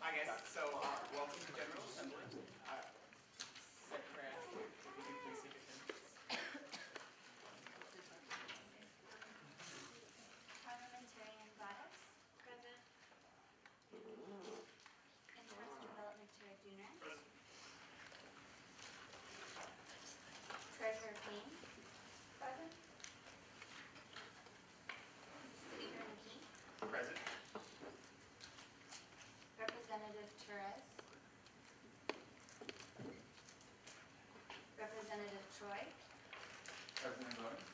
Hi guys, so welcome to General Assembly. Secretary Ashley, if you can please take attendance. Parliamentarian Gladys. Present. Interest Development Chair Duner. Present. Treasurer Payne. Present. Speaker McKee. Present. Representative Torres. Representative Troy. Present and voting.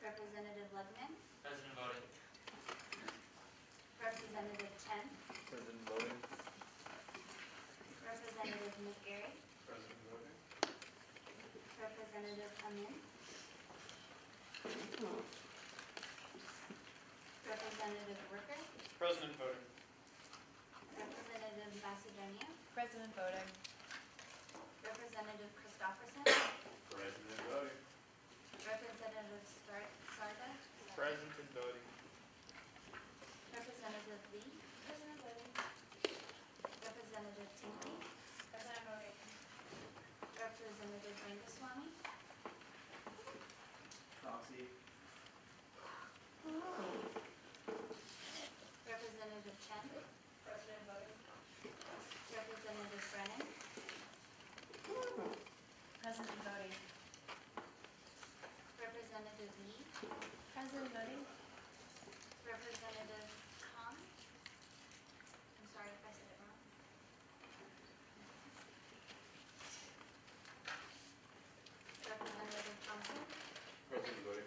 Representative Lugman. Present and voting. Representative Chen. Present and voting. Representative McGarry. Present and voting. Representative Amin. Representative Worker. Present and voting. Representative Macedonia. President voting. Representative Christofferson. Present and voting. Representative Sarda. Present and voting. Representative Lee. President voting. Representative Tingley. President voting. Representative Rangaswamy. Proxy. Representative Chen. President voting. Representative Brennan. President voting. Representative Lee. President voting. Representative Khan. I'm sorry if I said it wrong. Representative Thompson. Present and voting.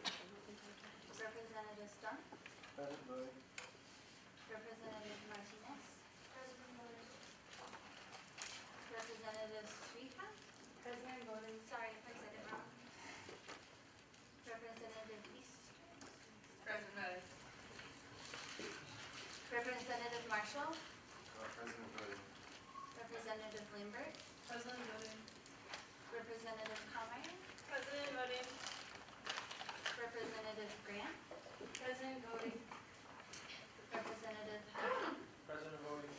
Representative Stump. Present and voting. Representative Martinez. President voting. Representative Sriha. President voting. Sorry if I said it wrong. Representative East. President voting. Representative Marshall. Present and voting. Representative Lambert. President voting. Representative Kalmeyer. President voting. Representative Grant. President voting. Representative Hackey. Present and voting.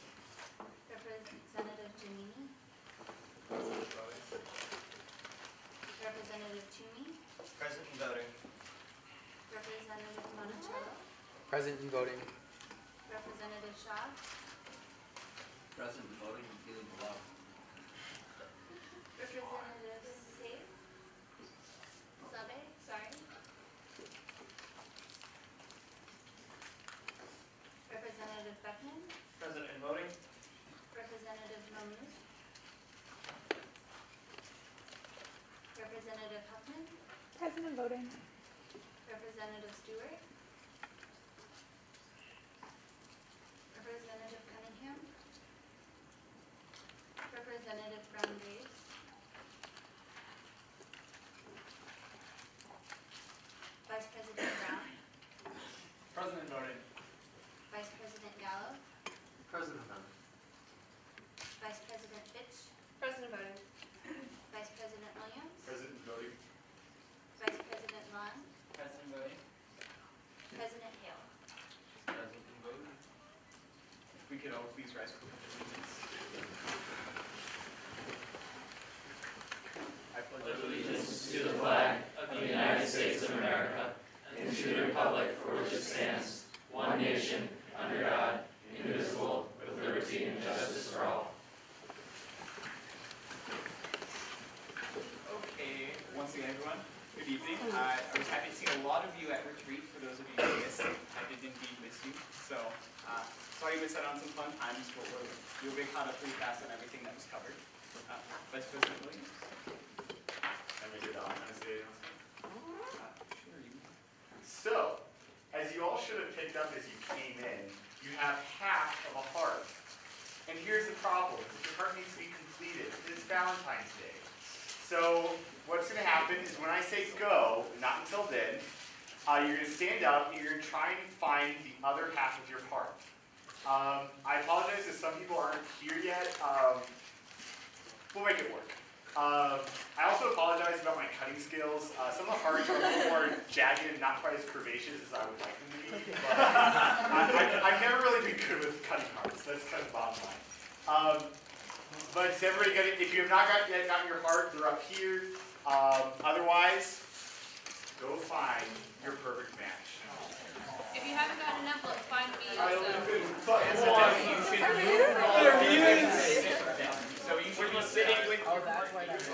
Representative Janini. Present and voting. Representative Toomey. Present and voting. Representative Monticello. Present and voting. Representative Shaw. Present and voting and feeling the love. Representative Save. Sabe, sorry. Representative Beckman. Present and voting. Representative Mahmood. Representative Huffman. President voting. Representative Stewart. Representative Cunningham. Representative Brown Graves. Vice President Brown. Present and voting. Vice President Gallo. Present and voting. Vice President Fitch. President voting. Vice President Williams. Present and voting. Vice President Vaughn. Present and voting. President Hale. Present and voting. If we could all please rise for the allegiance. I pledge Allegiance to the flag of the United States of America and to the republic for which it stands, one nation, under God, indivisible, with liberty and justice for all. Okay, once again, everyone, good evening. I was happy to see a lot of you at retreat. For those of you who missed it, I did indeed miss you. So, sorry you missed out on some fun times, but you'll be caught up pretty fast on everything that was covered. Vice President Williams. And we did the Honest Day Sure, you. So, as you all should have picked up as you came in, you have half of a heart. And here's the problem, your heart needs to be completed. It's Valentine's Day. So, what's going to happen is when I say go, not until then, you're going to stand up and you're going to try and find the other half of your heart. I apologize if some people aren't here yet. We'll make it work. I also apologize about my cutting skills. Some of the hearts are a little more jagged and not quite as curvaceous as I would like them to be. But I've never really good with cutting hearts. That's kind of the bottom line. But is everybody gonna, if you have not yet gotten your heart, they're up here. Otherwise, go find your perfect match. If you haven't gotten enough, let's find me So also. So you should be sitting with. Oh, that's why that's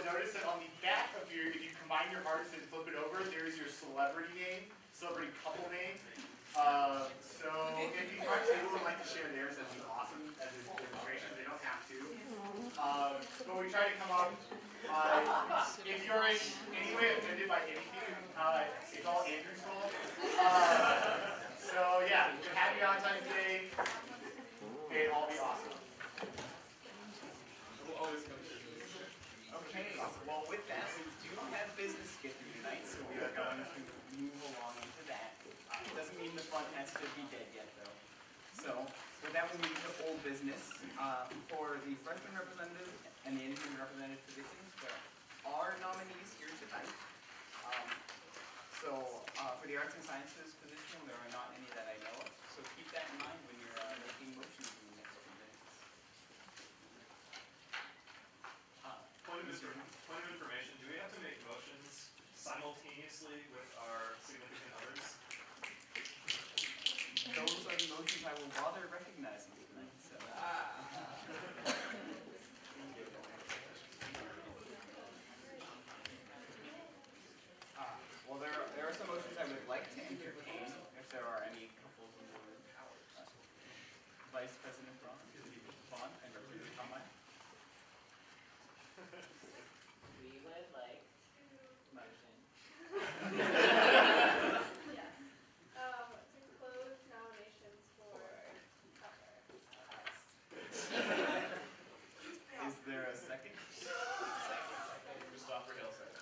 notice that on the back of your, if you combine your hearts and flip it over, there's your celebrity name, celebrity couple name. So if you would like to share theirs, that'd be awesome as a demonstration. They don't have to. But we try to come up. If you're in any way offended by anything, it's all Andrew's fault. So yeah, happy Valentine's Day. It'd all be awesome. We'll always go to Okay, well with that, we do have business to get through tonight, so we are going to move along into that. It doesn't mean the fun has to be dead yet though. So with that, we'll move to old business. For the freshman representative and the engineering representative positions, there are nominees here tonight. For the arts and sciences position, there are not any that I know of. So keep that in mind when you're making motions in the next few minutes. Point of information, do we have to make motions simultaneously with our significant others? Those are the motions I will bother recognizing tonight. So. Well, there are some motions I would like to entertain if there are any couples in the room. Vice President Vaughn and Representative Tomai. We would like motion. Yes. To close nominations for Cutler House. Is there a second? Christopher Hill said.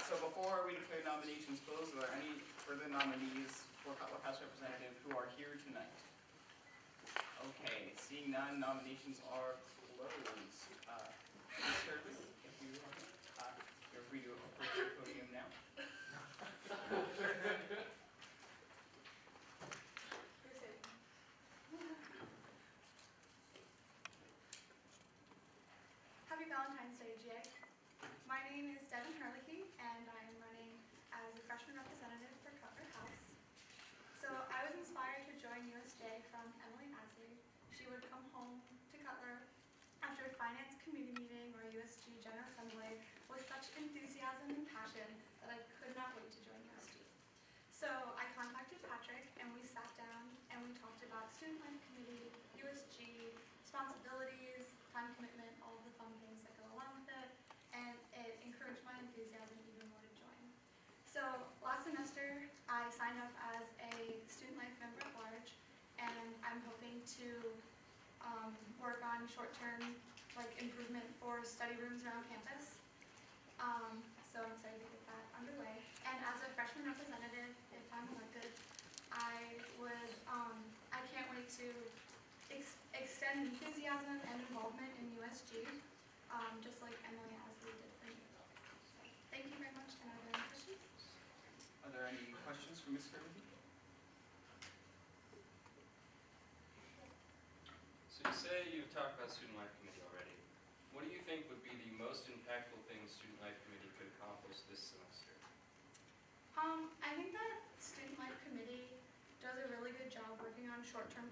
So before we declare nominations closed, are there any further nominees for Cutler House Representative who are here tonight? Okay, seeing none, nominations are closed. Ms. Hurley, if you you're free to approach the podium now. Happy Valentine's Day, GA. My name is Devin Herlihy, and I am running as a freshman representative for Cutler House. So I was inspired to join USJ from Emily Asley. She would come home to Cutler after a finance committee meeting or USG General Assembly with such enthusiasm and passion that I could not wait to join USG. So I contacted Patrick, and we sat down and we talked about student life committee, USG, responsibilities, time commitment, all of the fun things that go along with it, and it encouraged my enthusiasm even more to join. So last semester, I signed up as a student life member at large, and I'm hoping to work on short-term improvement for study rooms around campus. So I'm excited to get that underway. And as a freshman representative, if I'm elected, I can't wait to extend enthusiasm and involvement in USG, just like Emily Asley did for me. Thank you very much, and are there any questions? Are there any questions for Ms. Hurley? So you say you've talked about Student Life Committee already. What do you think would be the most impactful thing Student Life Committee could accomplish this semester? I think that Student Life Committee does a really good job working on short-term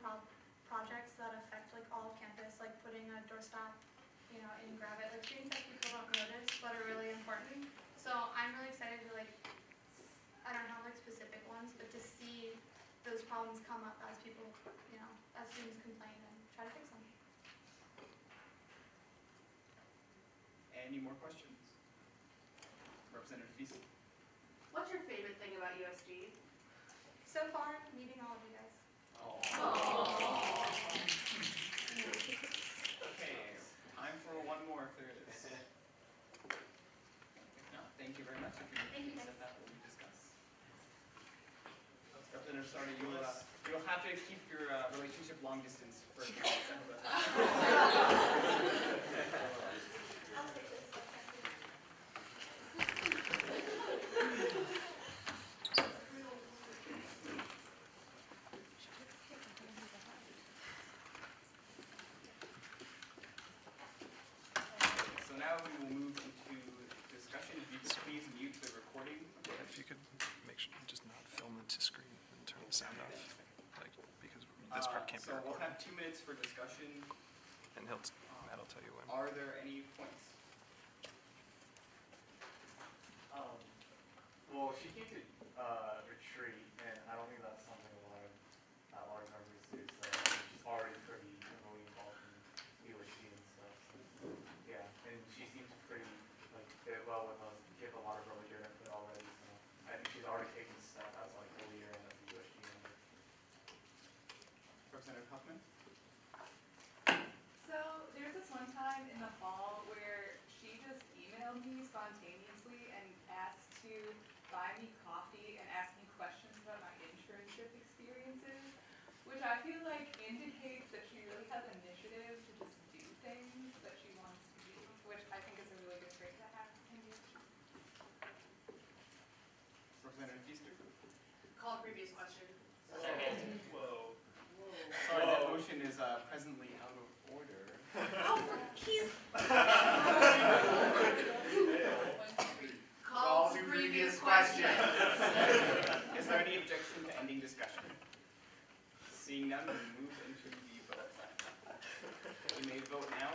projects that affect all of campus, like putting a doorstop, in Gravette, things that people don't notice but are really important. So I'm really excited to I don't have specific ones, but to see those problems come up as people, as students complain and try to fix them. Any more questions? Representative Feasel. What's your favorite thing about USG? So far, meeting all of you guys. Okay, time for one more if there is. If not, thank you very much. If you Thank you, accept guys. that, what we discussed. Representative Sardi, you'll have to keep your relationship long distance for a few minutes. I'll take this. So now we will move into discussion. If you could please mute the recording. If you could make sure just not film into screen and turn the sound off, because this part can't be So we'll recorded. have 2 minutes for discussion. and Matt'll tell you when. Are there any points? Well, she came to retreat, and I don't think that's something a lot of members do. So she's already pretty heavily involved in USG and stuff. So, yeah, and she seems pretty like fit well with us. Give a lot of really good input already. So I think she's already taken a step as like a leader and as a USG member. Representative Huffman? So there's this one time in the fall where she just emailed me spontaneously and asked to buy me coffee and ask me questions about my internship experiences, which I feel like indicates that she really has initiative to just do things that she wants to do, which I think is a really good trait to have in you. Representative Feaster? Call previous question. Second. Whoa. Sorry, that motion is presently out of order. Oh, he's. Call to previous question. Is there any objection to ending discussion? Seeing none, we move into the vote. You may vote now.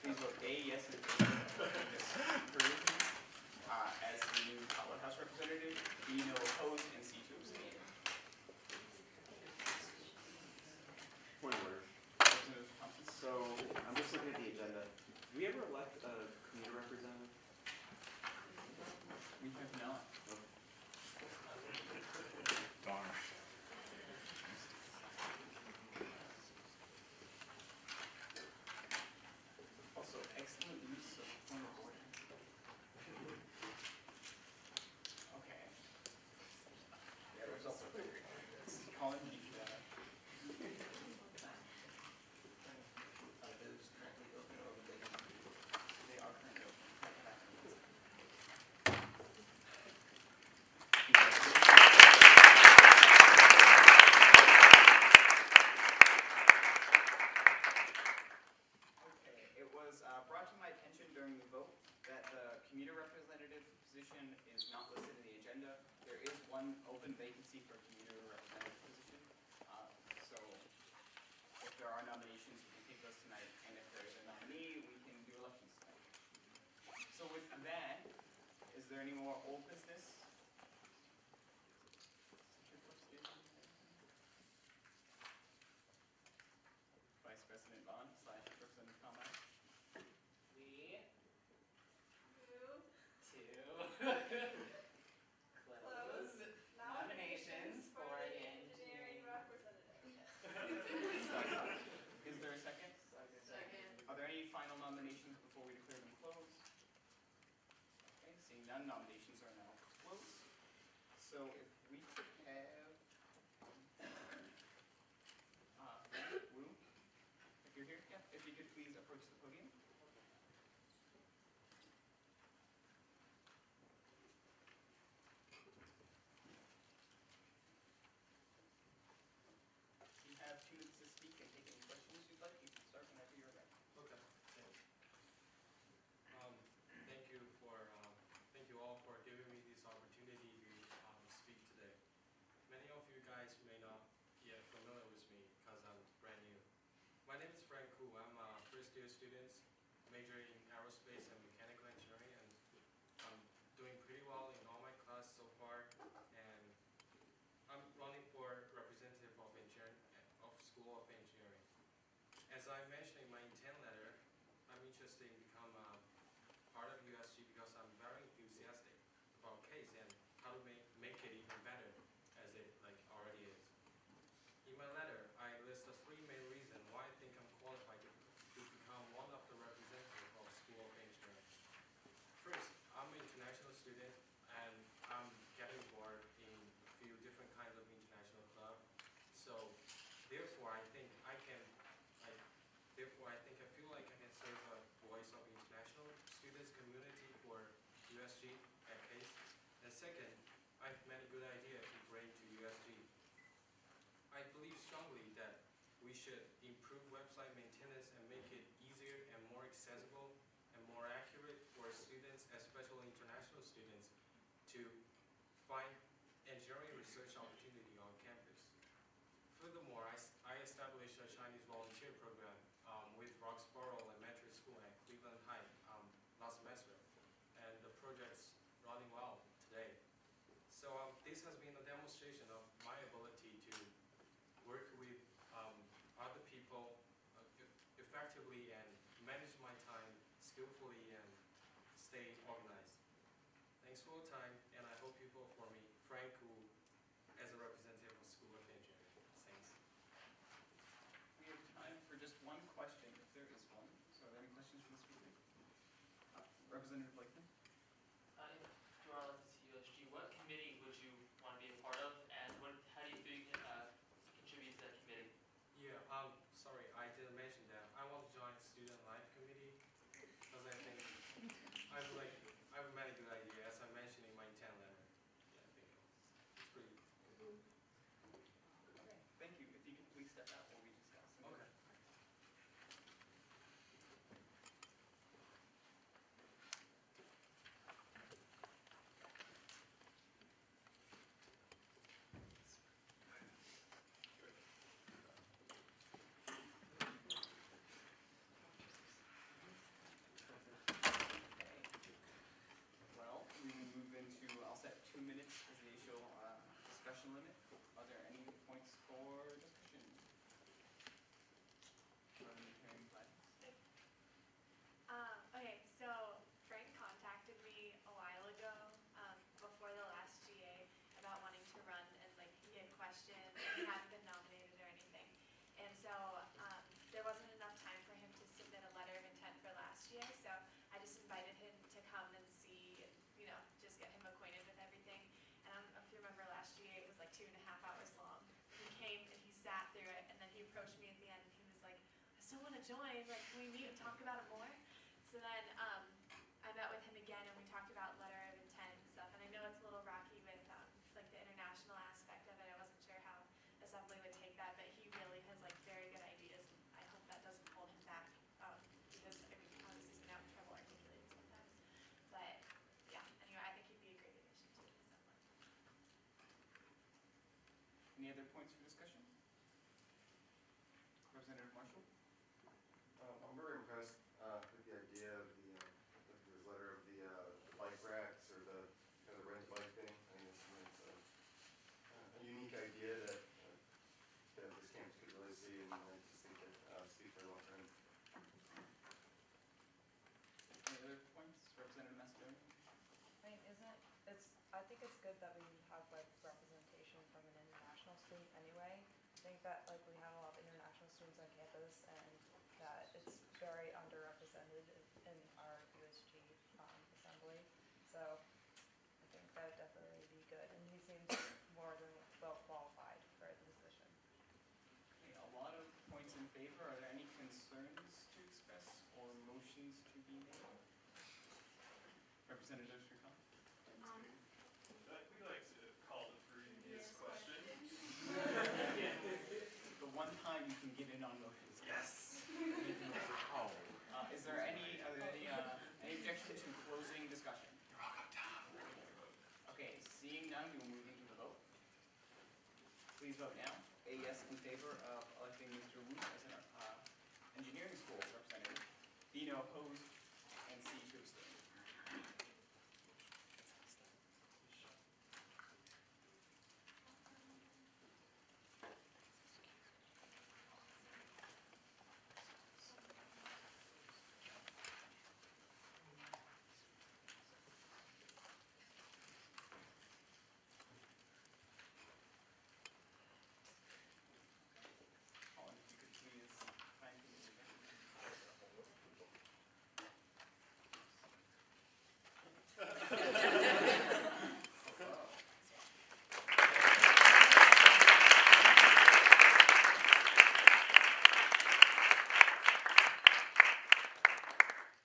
Please vote A, yes, in favor of Ms. Perugi as the new Cotler House representative. B, no, opposed, and C, to abstain. Point of order. Representative Thompson? So, I'm just looking at the agenda. Do we ever elect a commuter representative? We have not. Darn. Also, excellent use of point of order. Okay. Yeah, there's also Colin, you do that. Those currently open or vacant? They are currently open. Okay, it was brought to my attention during the vote that the commuter representative position is not listed in the agenda. There is one open vacancy for a commuter representative position. So if there are nominations, we can take those tonight, and if there is a nominee, we can do elections tonight. So with that, is there any more old business? Vice President Bond / Representative Conrad. We Move. to Close. nominations for the Engineering representative. Is there a second? Second. Are there any final nominations before we declare them closed? Okay, seeing none, nominations are now closed. So if we could have Wu, if you're here, yeah, if you could please approach the podium. You have 2 minutes to speak and take any questions you'd like. You can start whenever you're ready. Okay, thanks. Thank you all for giving me this opportunity to speak today. Many of you guys may not be familiar with me because I'm brand new. My name is Frank Koo. I'm a first-year student, majoring in aerospace and mechanical engineering, and I'm doing pretty well in all my classes so far. And I'm running for representative of School of Engineering. As I mentioned in my intent letter, I'm interested in become part of USG because I'm very enthusiastic about CASE and how to make it even better as it already is. In my letter, I list the 3 main reasons why I think I'm qualified to become one of the representatives of School of Engineering. First, I'm an international student and I'm getting involved in a few different kinds of international clubs. So therefore, I feel like I can serve a voice of international students community for USG at CASE. And second, I have many good ideas to bring to USG. I believe strongly that we should improve website maintenance and make it easier and more accessible and more accurate for students, especially international students, to find engineering research opportunity on campus. Furthermore, I established a Chinese volunteer program with Roxbar stay organized. Thanks for your time, and I hope you vote for me, Frank Wu, as a representative of School of Engineering. Thanks. We have time for just one question, if there is one. So are there any questions from the speaker? Representative Blakeman? Relative to USG, what committee would you want to be a part of, and how do you feel you can contribute to that committee? Yeah, sorry, I didn't mention that. I want to join Student Life Committee because I think I have many good ideas, as I mentioned in my intent letter. Yeah, I think it's pretty good. Okay, thank you. If you could please step out while we discuss. Okay. Well, we will move into, I'll set 2 minutes as the initial discussion limit. Are there any points for discussion? Hearing plans? Okay, so Frank contacted me a while ago, before the last GA, about wanting to run, and like he had questions. He hadn't been nominated or anything, and so there wasn't enough time for him to submit a letter of intent for last year. So I just invited him to come and see, and just get him acquainted with everything. And I don't know if you remember last GA, it was like 2.5 hours long. He came and he sat through it, and then he approached me at the end, and he was like, "I still want to join. Like, can we meet and talk about it more?" So then I met with him again, and we talked about letter of intent and stuff. And I know it's a little rocky with like the international aspect of it. I wasn't sure how Assembly would take that, but he really has like very good ideas. And I hope that doesn't hold him back, because I mean, obviously he's gonna have trouble articulating sometimes. But yeah, anyway, I think he'd be a great addition to the Assembly. Any other points for discussion? Representative Marshall? I'm very impressed with the idea of the letter of the bike racks or the kind of rent bike thing. I think it's a unique idea that this campus could really see, and I just think it speaks for a long time. Any other points? Representative Macedonia? I mean, I think it's good that we have like representation from an international student anyway. I think that like we have a lot of international students on campus, and that it's very underrepresented in our USG assembly. So I think that would definitely be good, and he seems more than well qualified for the position. Okay, a lot of points in favor. Are there any concerns to express or motions to be made? Representative Shrikant? We'd like to call the previous question. The one time you can get in on motions. Yes. Wow. Is there any objection to closing discussion? You're welcome, Tom. Okay, seeing none, we will move into the vote. Please vote now. A yes in favor of electing Mr. Wu as an engineering school representative. B no opposed, and C to abstain. Colin, if you could please find the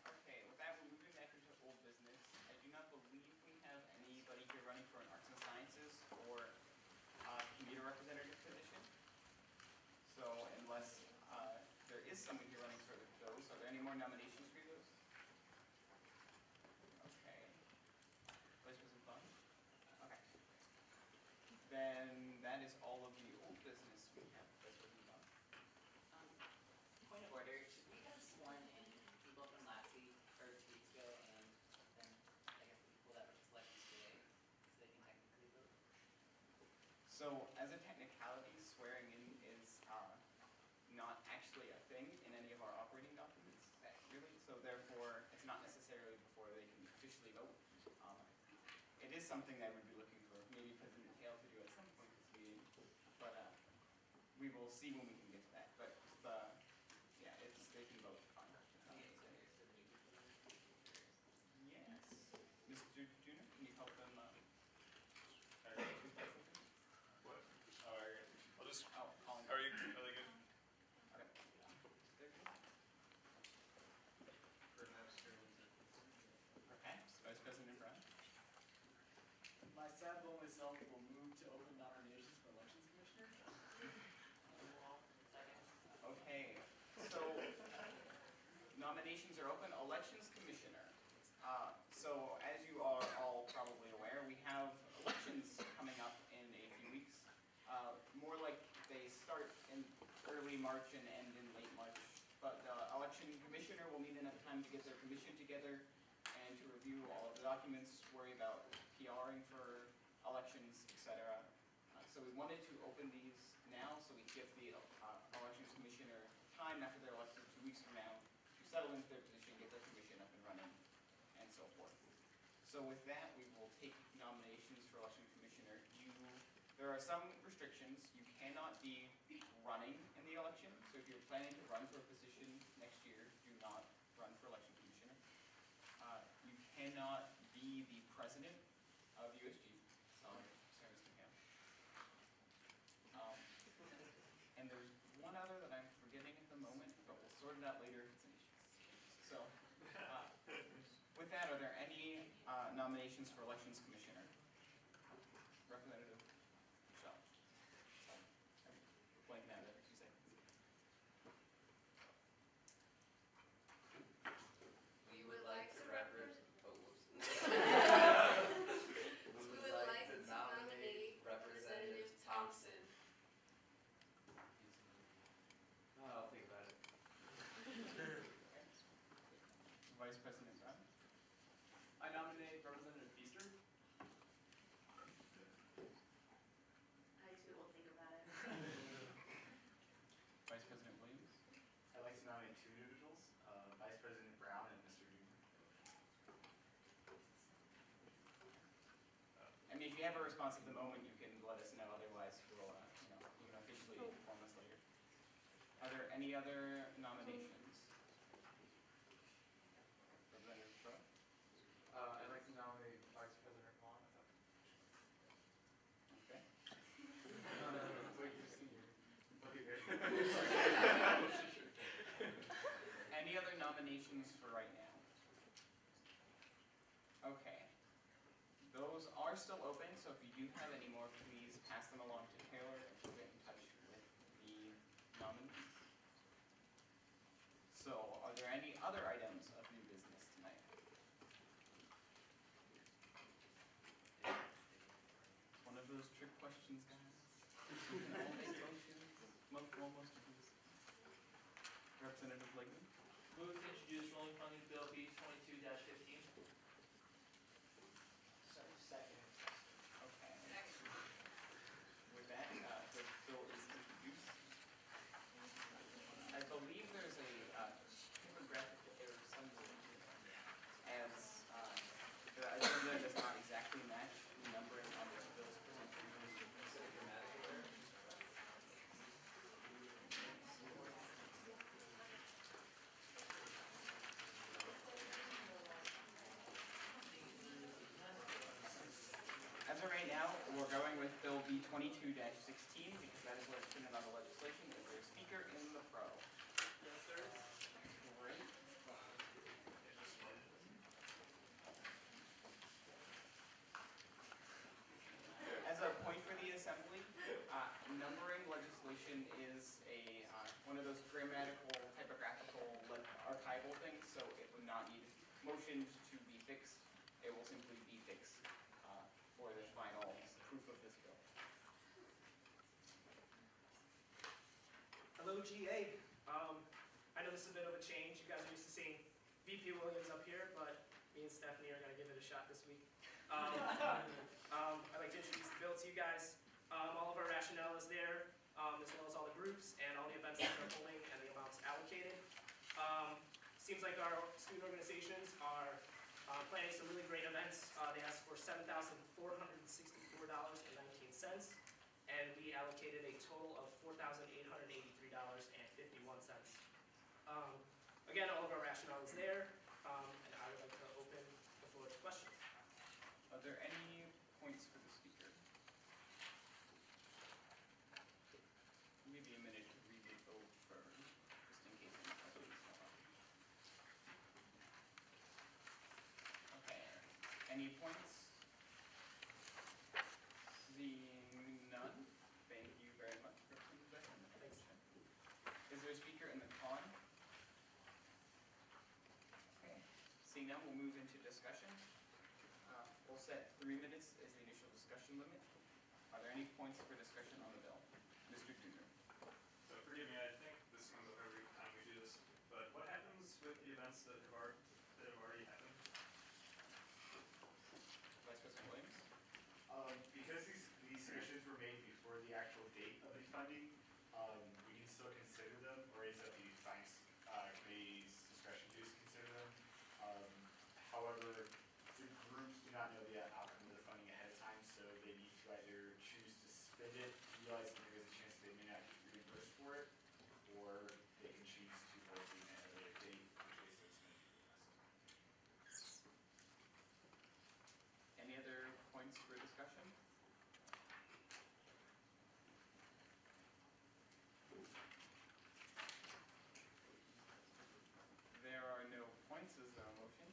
Okay, with that, we're moving back into old business. I do not believe we have anybody here running for an arts and sciences or commuter representative position. So unless there is someone here running for those, are there any more nominations for those? Okay. Vice President Bond? Okay. Then that is all of the old business we have. Vice President Bond? Point of order, should we have sworn in people from last week or 2 weeks ago, and then I guess the people that were selected today, so they can technically vote? So as a technicality, swearing in is not actually a thing in any of our operating documents, really. So therefore, it's not necessarily before they can vote. It is something that we'd be looking for maybe President Hale to do at some point this meeting, but we will see when we can get to that. But yeah, they can vote. Fine. Yes. Mr. Junior, can you help them? What? Oh, I'll just. Oh, calling. Are they good? Okay. Perhaps Vice President Brown. Myself will move to open nominations for elections commissioner. Okay, so nominations are open. Elections commissioner. So as you are all probably aware, we have elections coming up in a few weeks. More like they start in early March and end in late March. But the election commissioner will need enough time to get their commission together and to review all of the documents, worry about PRing for elections, etc. So we wanted to open these now so we give the elections commissioner time after they're elected 2 weeks from now to settle into their position, get their commission up and running, and so forth. So with that, we will take nominations for election commissioner. There are some restrictions. You cannot be running in the election. So if you're planning to run for a position next year, do not run for election commissioner. You cannot be the president of USG. Sorry, Mr. Ham. And there's one other that I'm forgetting at the moment, but we'll sort it out later if it's an issue. So with that, are there any nominations for elections commissioner? Representative Michelle. Blanking out every 2 seconds. We would like to nominate Representative Thompson. I'll think about it. Vice President Brown. I nominate Representative Feaster. I too will think about it. Vice President Williams. I'd like to nominate 2 individuals, Vice President Brown and Mr. Junior. I mean, if you have a response at the moment, you can let us know. Otherwise, we'll, you can officially inform us later. Are there any other nominations? Representative Crowe? I'd like to nominate Vice President Vaughn. Okay. Wait, you're senior. Okay, Any other nominations for right now? Okay. Those are still open, so if you do have any more, please pass them along to Taylor and she'll get in touch with the nominees. So, are there any other items of new business tonight? One of those trick questions, guys. You can all make motions. Most of these. Representative Blakely? Move to introduce rolling funding bill B 22-15. Second. Okay. With that, the bill is introduced. I believe there's a typographic error somewhere as the agenda does not exactly match the numbering on the bill's presentation. Is it a grammatical error? As of right now, we're going with Bill B 22-16 because that is what is printed on the legislation. Is there a speaker in the pro? Yes, sir. Great. As a point for the assembly, numbering legislation is one of those grammatical, typographical, archival things, so it would not need motions to be fixed. It will simply be fixed for the final proof of this bill. Hello, GA. I know this is a bit of a change. You guys are used to seeing VP Williams up here, but me and Stephanie are going to give it a shot this week. I'd like to introduce the bill to you guys. All of our rationale is there, as well as all the groups and all the events that we're holding and the amounts allocated. Seems like our student organizations are planning some really great events. They asked for $7,464.19, and we allocated a total of $4,883.51. Again, all of our rationale is there, and I would like to open the floor to questions. Are there any points for the speaker? Maybe a minute to read it over, just in case any questions come up. Okay, any points? Seeing none, thank you very much, Representative Beckman. Thanks. Is there a speaker in the con? Okay, seeing none, we'll move into discussion. We'll set 3 minutes as the initial discussion limit. Are there any points for discussion on the bill? Mr. Junior. So forgive me, I think this comes up every time we do this, but what happens with the events that have already happened? Vice President Williams? Because these submissions were made before the actual date of the funding, we can still consider them, or is that the Finance Committee's discretion to consider them? However, the groups do not know the outcome of the funding ahead of time, so they need to either choose to spend it, realizing there is a chance they may not get reimbursed for it, or they can choose to hold it at a later date, which they say it's going to be less. Any other points for discussion? There are no points. Is there a motion?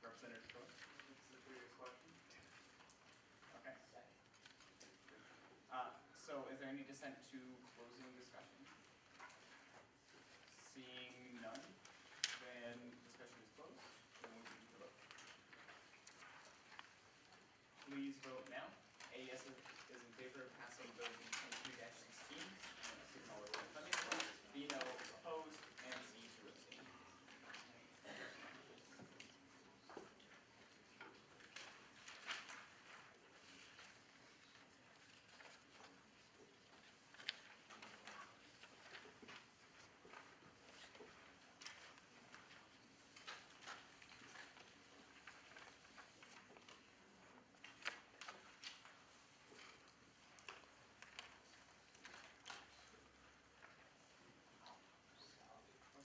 Representative Coe? It's a previous question. Okay. So is there any dissent to closing discussion? Seeing none, then discussion is closed. Then we'll move to the vote. Please vote now. AES is in favor of passing Bill B 22-16, signal the roll funding source. B no, opposed, and C to abstain.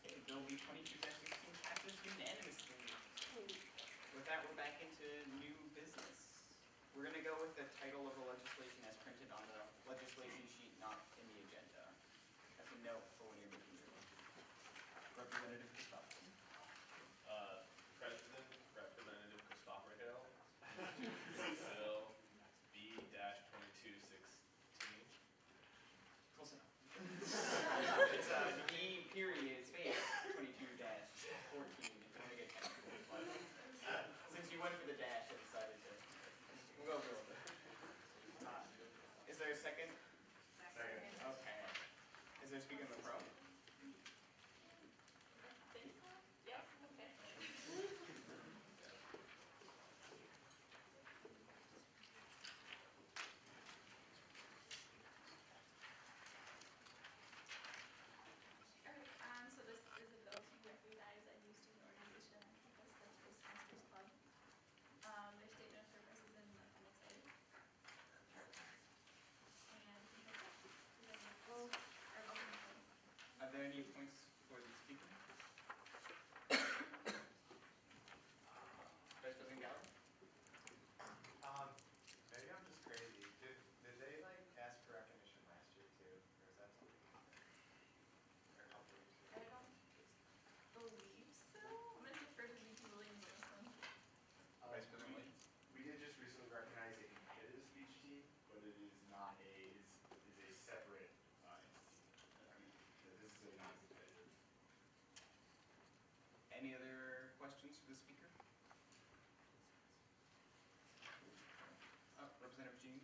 Okay, Bill B 22-16 passes unanimously. With that, we're back into new business. We're going to go with the title of the legislation as printed on the legislation sheet, not in the agenda. As a note for when you're making your vote. Representative Christopherson. President, Representative Christopher Hill, Bill B-2216. Close enough. It's E period space 22-14 if you want to get technical. Since you went for the dash, I decided to. We'll go over it. Is there a second? Second. Okay. Is there a speaker in the pro? Yes, okay. Alright, so this is a bill to give you guys a new student organization on campus, the Toastmasters Club. Their statement of purpose is in appendix A. And that's it. You guys have full, or open the polls. Are there any points for the speaker? Vice President Gallo? Maybe I'm just crazy. Did they like ask for recognition last year too, or is that something different? Or a couple years ago? I don't believe so. I'm gonna defer to VP Williams on this one. Vice President Williams? We did just recently recognize a competitive speech team, but it is not is a separate entity. This is a non-competitive. Any other questions for the speaker? Representative Jean?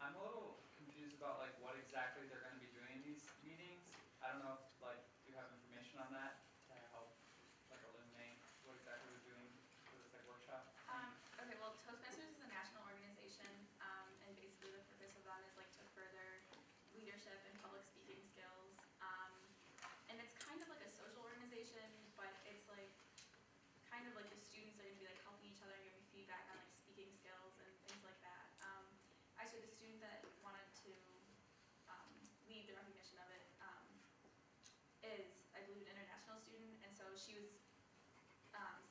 I'm a little confused about like what exactly they're going to be doing in these meetings. I don't know if like you have information on that to help like illuminate what exactly we're doing for this like workshop. Okay, well, Toastmasters is a national organization, and basically the purpose of that is like to that wanted to lead the recognition of it is, I believe, an international student, and so she was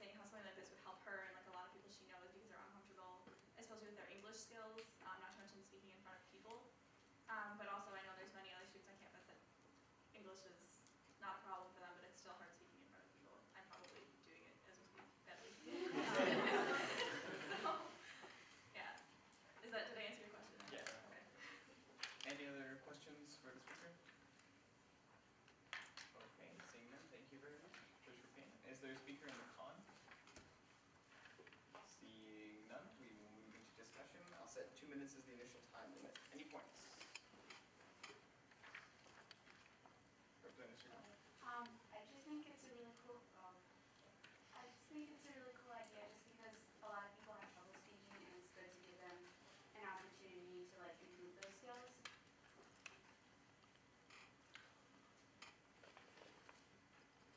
saying how something like this would help her and like a lot of people she knows because they're uncomfortable, especially with their English skills, not to mention speaking in front of people. But also I know there's many other students on campus that English is not a problem for them, but it's still hard speaking in front of people. I'm probably doing it as we speak badly. So, yeah. Did I answer your question? Yeah. Okay. Any other questions for the speaker? Okay, seeing none, thank you very much. Treasurer Payne. Is there a speaker in the con? Seeing none, we will move into discussion. I'll set 2 minutes as the initial time limit. Any points? Representative Sri. I just think it's a really cool, idea just because a lot of people have trouble speaking and it's good to give them an opportunity to like improve those skills.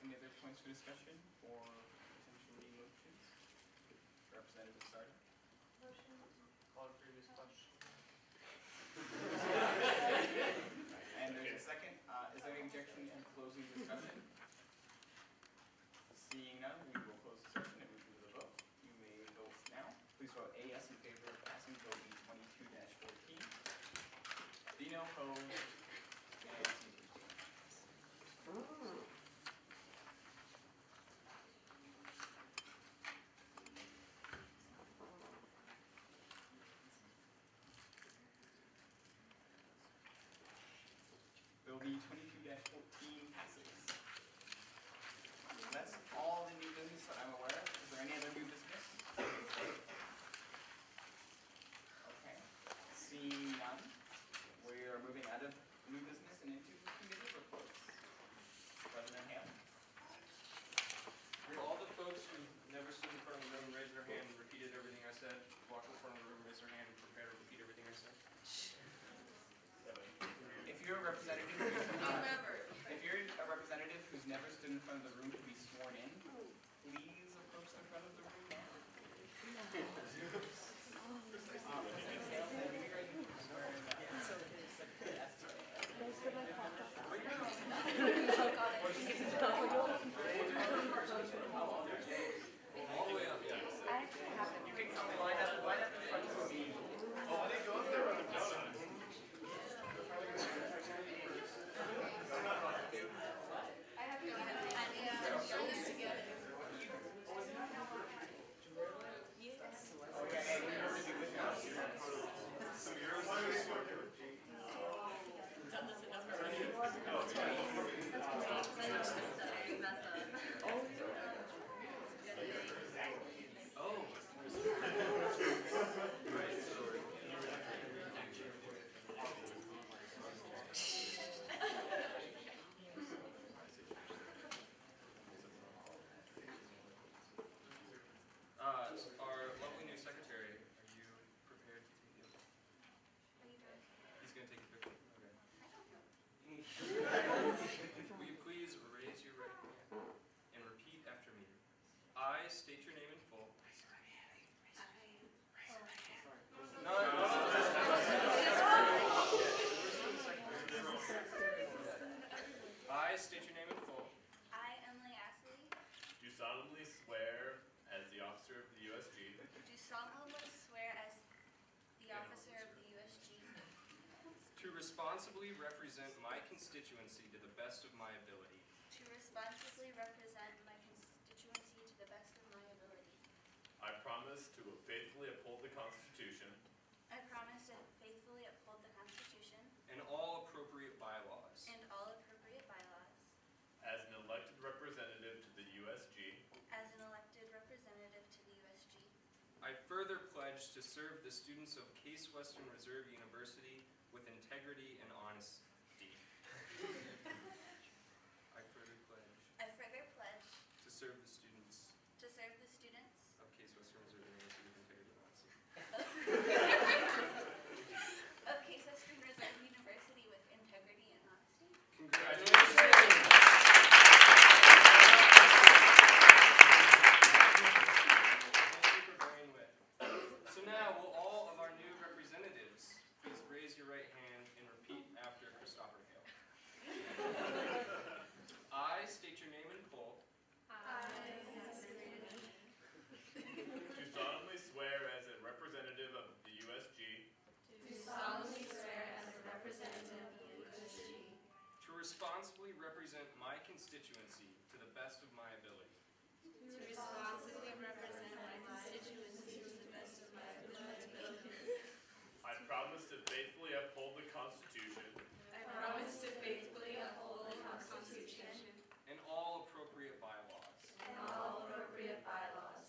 Any other points for discussion or potentially motions? Representative Sarda. Motion. Call the previous question. And there's a second. Is there any objection to closing discussion? Seeing none, we will close the session and move to the vote. You may vote now. Please vote A, yes in favor of passing Bill B 22-14. B no opposed. And C abstained. Bill B 22-14 passes. That's all the new business that I'm aware of. Is there any other new business? Okay. Seeing none, we are moving out of new business and into committee reports. President Ham. For all the folks who never stood in front of the room, raised their hand and repeated everything I said, walked in front of the room, raised their hand and prepared to repeat everything I said. If you're a representative who's never stood in front of the room to be sworn in, please approach the front of the room now. All the way up, yes. You can come line up in front of me. Oh, when it goes there, I'm donuts. Our lovely new secretary, are you prepared to take the oath? He's going to take a picture. Okay. Will you please raise your right hand and repeat after me? I state your name in full. I state your name in full. I, Emily Astley, Do solemnly swear as the officer of the USG do solemnly swear as the officer of the USG to responsibly represent my constituency to the best of my ability. to responsibly represent my constituency to the best of my ability. I promise to faithfully uphold the Constitution I promise to faithfully uphold the Constitution and all appropriate bylaws. and all appropriate bylaws. as an elected representative to the USG As an elected representative to the USG, I further pledge to serve the students of Case Western Reserve University with integrity and honesty. I further pledge I further pledge to serve the students to serve the students of Case Western Reserve University with integrity and honesty. of Case Western Reserve University with integrity and honesty. Congratulations! Thank you for bearing with. So now, will all of our new representatives please raise I state your name in full. Do solemnly swear as a representative of the USG Do solemnly swear as a representative of the USG to responsibly represent my constituency to the best of my ability. to responsibly represent my constituency to the best of my ability. I promise to faithfully uphold the Constitution I promise to faithfully uphold the Constitution and all appropriate bylaws. and all appropriate bylaws.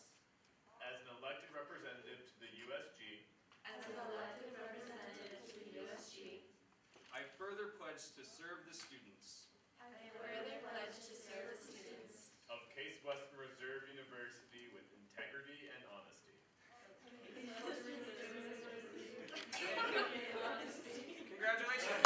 as an elected representative to the USG. As an elected representative to the USG, I further pledge to serve the students I further pledge to serve the students of Case Western Reserve University with integrity and honesty. Congratulations.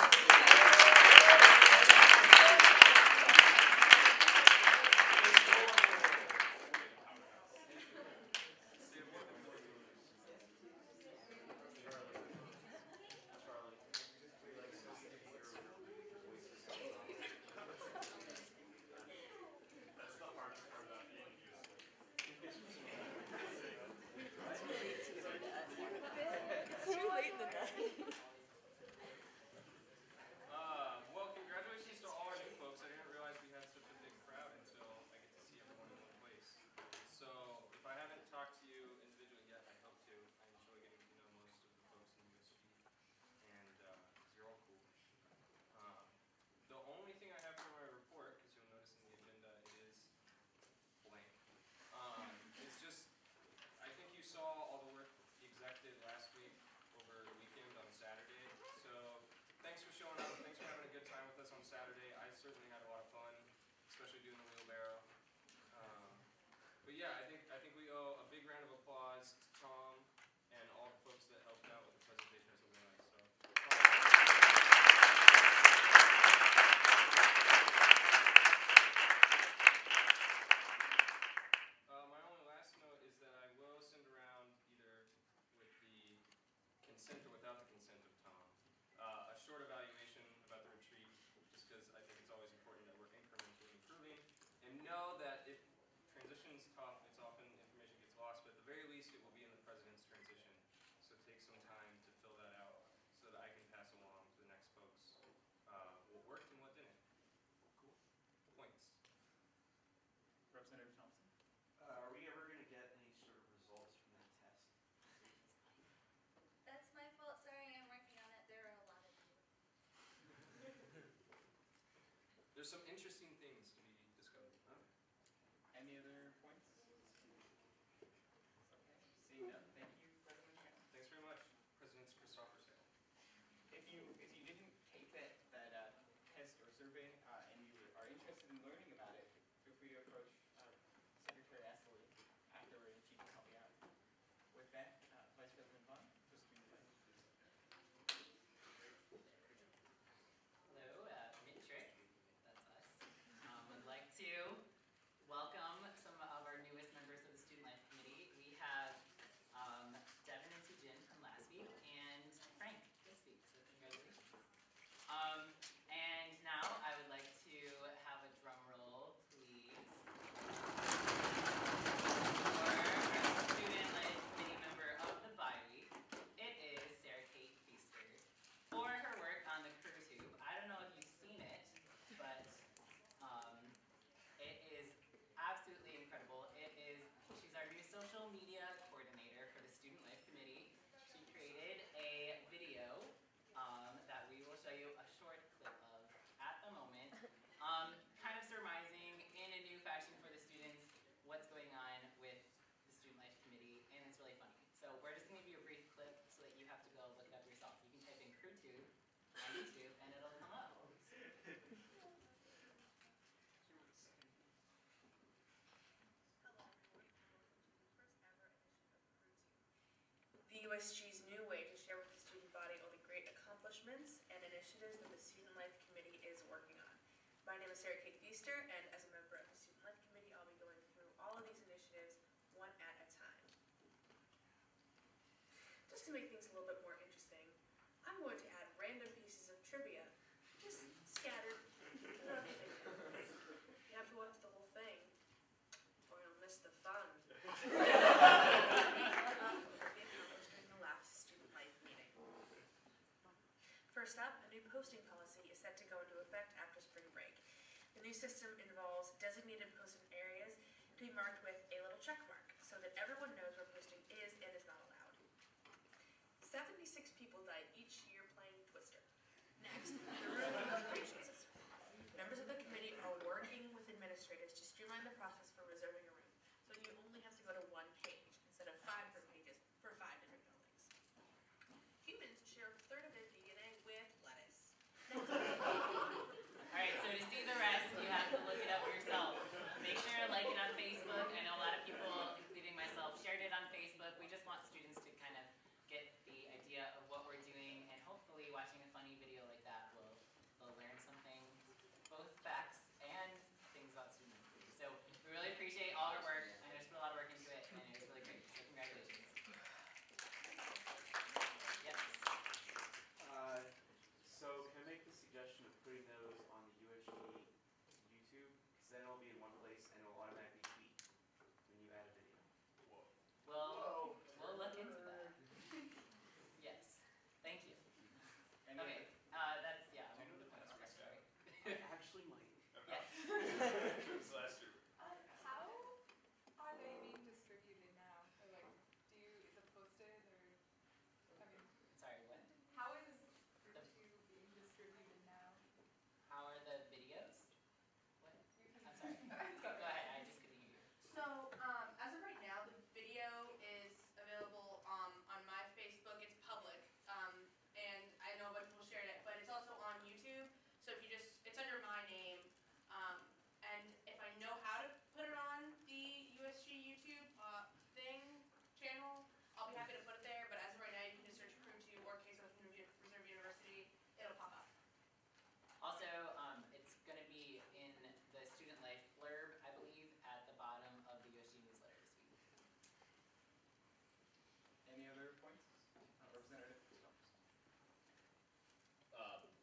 Well, congratulations to all our new folks. I didn't realize we had such a big crowd until I get to see everyone in one place. So, if I haven't talked to you individually yet, I hope to. I enjoy getting to know most of the folks in USG, and you're all cool. The only thing I have for my report, because you'll notice in the agenda, it is blank. It's just, I think you saw all the work the exec did last week over the weekend on Saturday. So, thanks for showing up. Thanks for having a good time with us on Saturday. I certainly had a lot of fun, especially doing the wheelbarrow. But yeah, I think we owe a big round of applause to Tom and all the folks that helped out with the presentation of something like so. My only last note is that I will send around, either with the consent or without the consent of Tom, a short evaluation about the retreat, just because I think it's always important that we're incrementally improving. And know that if transition's tough, it's often information gets lost, but at the very least it will be in the president's transition. So take some time to fill that out so that I can pass along to the next folks what worked and what didn't. Cool. Points. Representative Thompson? Are we ever going to get any sort of results from that test? That's my fault, sorry, I'm working on it, there are a lot of you. There's some interesting things to be discovered. Any other points? Okay, seeing none, thank you, President Shannon. Thanks very much, President Christopher Sale. If you didn't take that test or survey and you are interested in learning about it, feel free to approach Secretary Astley afterward and she can help you out. With that, Vice President Vaughn, the student pledge. Hello, Mint Trick, that's us. Would like to welcome some of our newest members of the Student Life Committee. We have Devin and Sujin from last week and Frank this week, so congratulations. And now I would like to have a drum roll, please, for our Student Life Committee member of the bye-week. It is Sarah Kate Feaster for her work on the Crew Tube. I don't know if you've seen it, but it is absolutely incredible. She's our new social media coordinator for the Student Life Committee. She created a video that we will show you a short clip of at the moment, kind of surmising in a new fashion for the students what's going on with the Student Life Committee, and it's really funny. So we're just going to give you a brief clip so that you have to go look it up yourself. You can type in CrewTube on YouTube and it'll come up. The USG's new way to share with the student body all the great accomplishments and initiatives that the Student Life Committee is working on. My name is Sarah Kate Feaster, and as a member of the Student Life Committee, I'll be going through all of these initiatives one at a time. Just to make things a little bit more interesting, I'm going to add random pieces of trivia, just scattered First up, a new posting policy is set to go into effect after spring break. The new system involves designated posting areas to be marked with a little check mark so that everyone knows where posting is and is not allowed. 76 people die each year playing Twister. Next, the room reservation system. Members of the committee are working with administrators to streamline the process for reserving a room, so you only have to go to one page instead of 5 different pages for 5 different buildings. Humans share a third of their DNA with lettuce. Alright, so to see the rest, you have to look it up yourself. Make sure to like it on Facebook. I know a lot of people, including myself, shared it on Facebook. We just want students to kind of get the idea of what we're doing, and hopefully watching a funny video like that they'll learn something, both facts and things about student activity. So we really appreciate all our work. I know there's put a lot of work into it, and it was really great. So congratulations. Yes. So can I make the suggestion of putting those on the USG YouTube? Because then it'll be in one place and it'll automatically tweet when you add a video. We'll look into that. Yes. Thank you. And Okay. That's, yeah. Do you know the password, Sorry. it actually might. Yes. This last year. How are they being distributed now? Or like, is it posted or, I mean, Sorry, what? how is the two being distributed now? How are the videos? What? I'm sorry. Go ahead, I just couldn't hear you. So, as of right now, the video is available on my Facebook. It's public, and I know a bunch of people shared it, but it's also on YouTube. So if you it's under my name, and if I know how to put it on the USG YouTube channel, I'll be happy to put it there. But as of right now, you can just search Crew 2 or Case of Reserve University. It'll pop up. Also, it's going to be in the student life blurb, I believe, at the bottom of the USG newsletter this week. Any other points? Representative Christoph.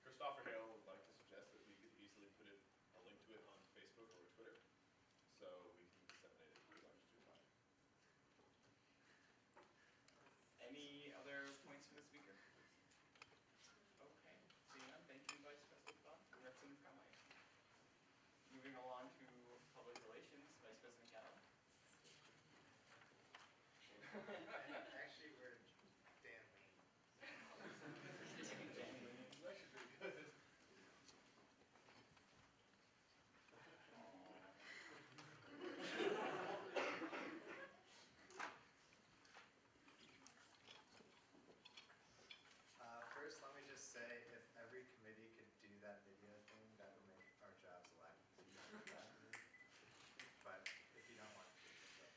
Christopher Hale would like to suggest that we could easily put a link to it on Facebook or Twitter, so we can disseminate it to a large student body. Any other points from the speaker? Okay, seeing none, thank you, Vice President Bond. Representative Conway. Moving along to public relations, Vice President Gallo. Actually, we're Dan Lane. That's actually pretty good. First, let me just say, if every committee could do that video thing, that would make our jobs a lot easier. But if you don't want to do it,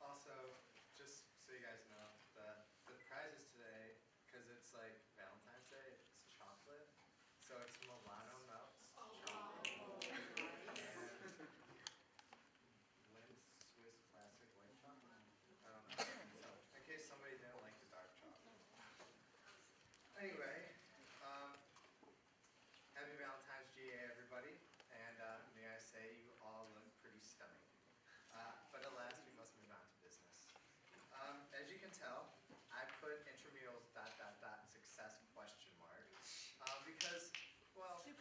also, just so you guys know, the prizes today, because it's like Valentine's Day, it's chocolate. So it's Milano Melts chocolate and Lindt Swiss Classic White Chocolate. I don't know. So in case somebody didn't like the dark chocolate. Anyway, happy Valentine's GA, everybody. And may I say, you all look pretty stunning. But alas, we must move on to business. As you can tell, I put intramurals ... success ? Because, well, we'll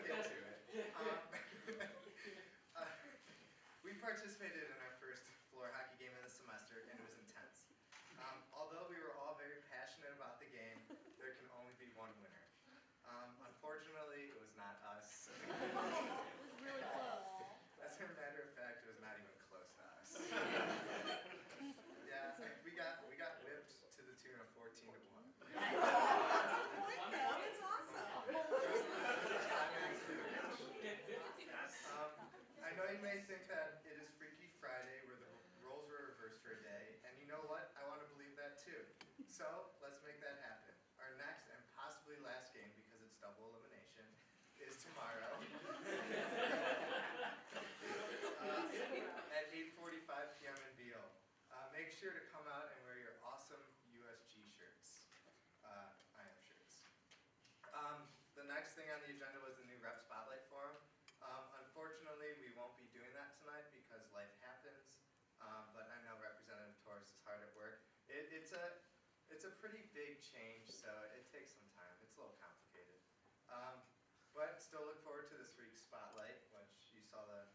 get to it. We participated in our first floor hockey game of the semester, and it was intense. Although we were all very passionate about the game, there can only be one winner. Unfortunately, it was not us. It was really close. As a matter of fact, it was not even close to us. Yeah, we got whipped to the tune of 14-1. That's awesome. I know you may think that it is Freaky Friday, where the roles were reversed for a day, and you know what? I want to believe that too. So let's make that happen. Our next and possibly last game, because it's double elimination, is tomorrow at 8:45 p.m. in Beale. Make sure to come out and wear your awesome USG shirts. I am shirts. The next thing on the agenda was the new Rep Spotlight Forum. Unfortunately, we won't be doing that tonight because life happens, but I know Representative Torres is hard at work. It's a pretty big change, so it But still look forward to this week's spotlight, which you saw the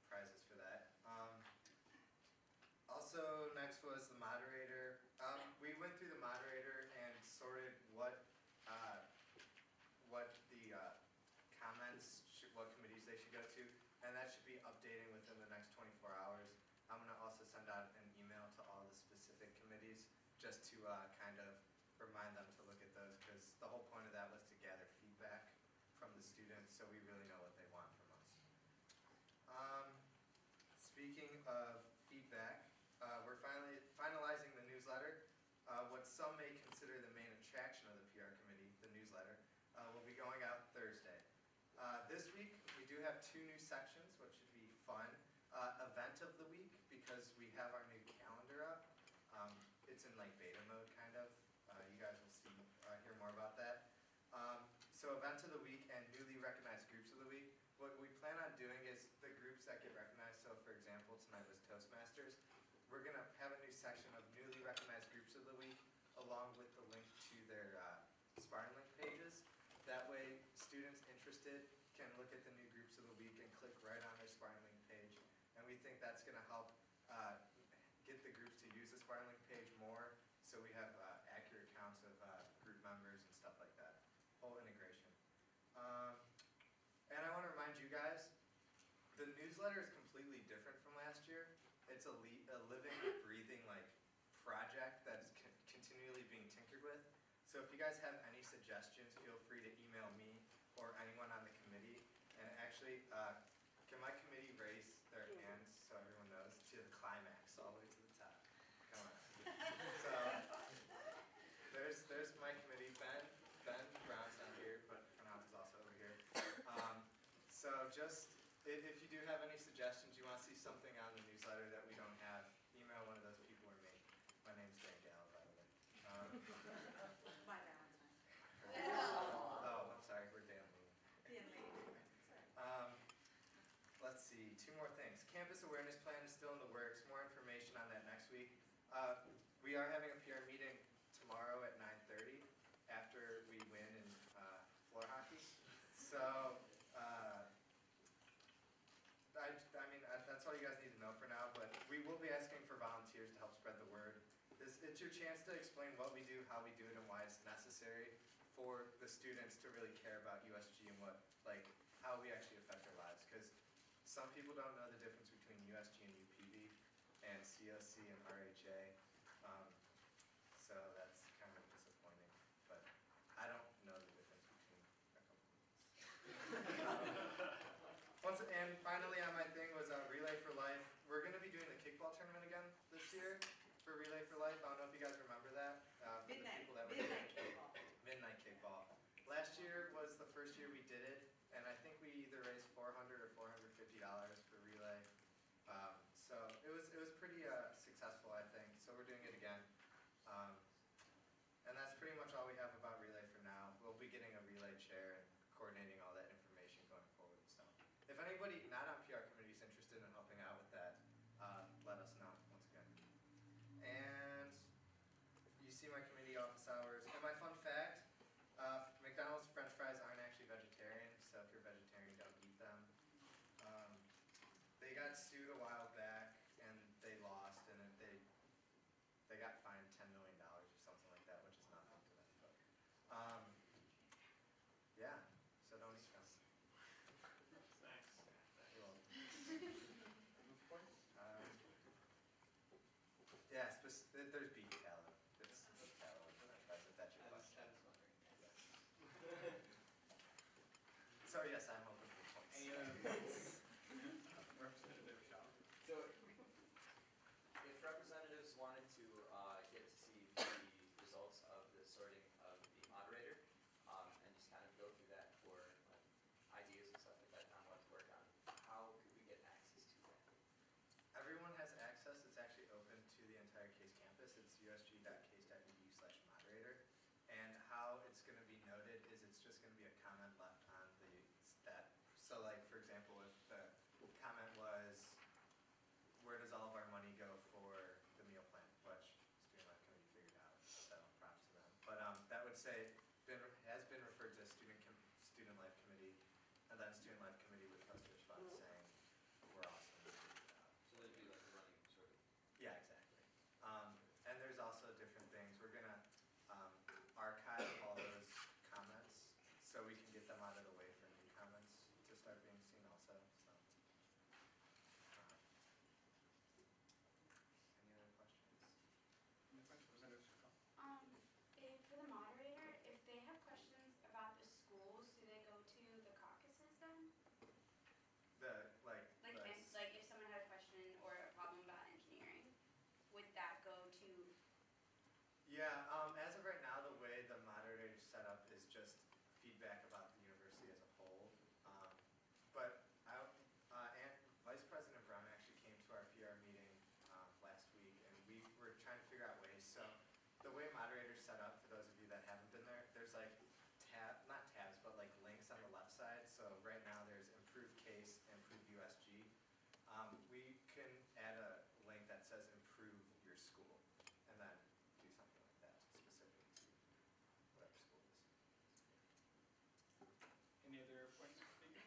prizes for that. Also, next was the moderator. We went through the moderator and sorted what the comments, what committees they should go to, and that should be updating within the next 24 hours. I'm going to also send out an email to all the specific committees just to kind of remind them to look at those, because the whole point of that was to gather feedback from the students so we really know what they want from us. Speaking of feedback, we're finalizing the newsletter. What some may consider the main attraction of the PR committee, the newsletter, will be going out Thursday. This week, we do have 2 new sections, which should be fun. Event of the week, because we have our new calendar up. It's in like beta mode, kind of. You guys will see, hear more about that. So event of the week and newly recognized groups of the week. What we plan on doing is the groups that get recognized, so for example, tonight was Toastmasters. We're going to have a new section of newly recognized groups of the week, along with the link to their Spartan Link pages. That way, students interested can look at the new groups of the week and click right on their Spartan Link page. And we think that's going to help get the groups to use the Spartan Link page more, so we have accurate counts of group members and stuff like that. Whole integration. And I want to remind you guys, the newsletter is completely different from last year. It's a living, breathing project that's continually being tinkered with. So if you guys have any suggestions, feel free to email me or anyone on the committee. And actually, can my committee raise their hands so everyone knows to the climax, all the way to the top? Come on. So there's my committee. Ben Brown's not here, but Pranav is also over here. So just, if you do have any suggestions, you want to see something on the newsletter that we don't have, email one of those people or me. My name's Dan Gallo, by the way. My Valentine. Oh, I'm sorry, we're Dan Lee. Dan Lee. Let's see, 2 more things. Campus awareness plan is still in the works. More information on that next week. We are having a PR meeting tomorrow at 9:30 after we win in floor hockey. So, that's all you guys need to know for now, but we will be asking for volunteers to help spread the word. It's your chance to explain what we do, how we do it, and why it's necessary for the students to really care about USG and how we actually affect their lives. Because some people don't know the difference between USG and UPB, and COC and RHA. So that's kind of disappointing, but I don't know the difference between a couple of these. And finally on my thing was Relay for Life. We're going to be doing the kickball tournament again this year for Relay for Life. I don't know if you guys remember that. Midnight kickball. Midnight kickball. Last year was the first year we did it, and I think we either raised $400 or $450 for Relay. So it was pretty successful, I think. So we're doing it again. And that's pretty much all we have about Relay for now. We'll be getting a Relay chair and coordinating all that information going forward. So if anybody not on PR committee is interested in helping out with that, let us know once again. And you see my committee office hours. And my fun fact, McDonald's French fries aren't actually vegetarian, so if you're vegetarian, don't eat them. They got sued a while back, and they lost, and they got fined $10 million or something like that, which is nothing to them. But, yeah, so don't eat them. Thanks. You're welcome. Yeah, there's beef tallow. It's tallow in French fries, if that's your question. So yes, I'm open for points. Any other points? Representative Shaw. So, if representatives wanted to get to see the results of the sorting of the moderator, and just kind of go through that for ideas and stuff like that on what to work on, how could we get access to that? Everyone has access. It's actually open to the entire Case campus. It's usg.case.edu/moderator. And how it's going to be noted is it's just going to be a comment left on the staff Yeah, as of right now, the way the moderator is set up is just feedback about the university as a whole. But Vice President Brown actually came to our PR meeting last week, and we were trying to figure out ways. So the way moderator's set up, for those of you that haven't been there, there's like not tabs, but like links on the left side. So right now there's improved case, improved USG. We can add a link that says improve your school, and then do something like that specific to whatever school it is. Any other points, speaker?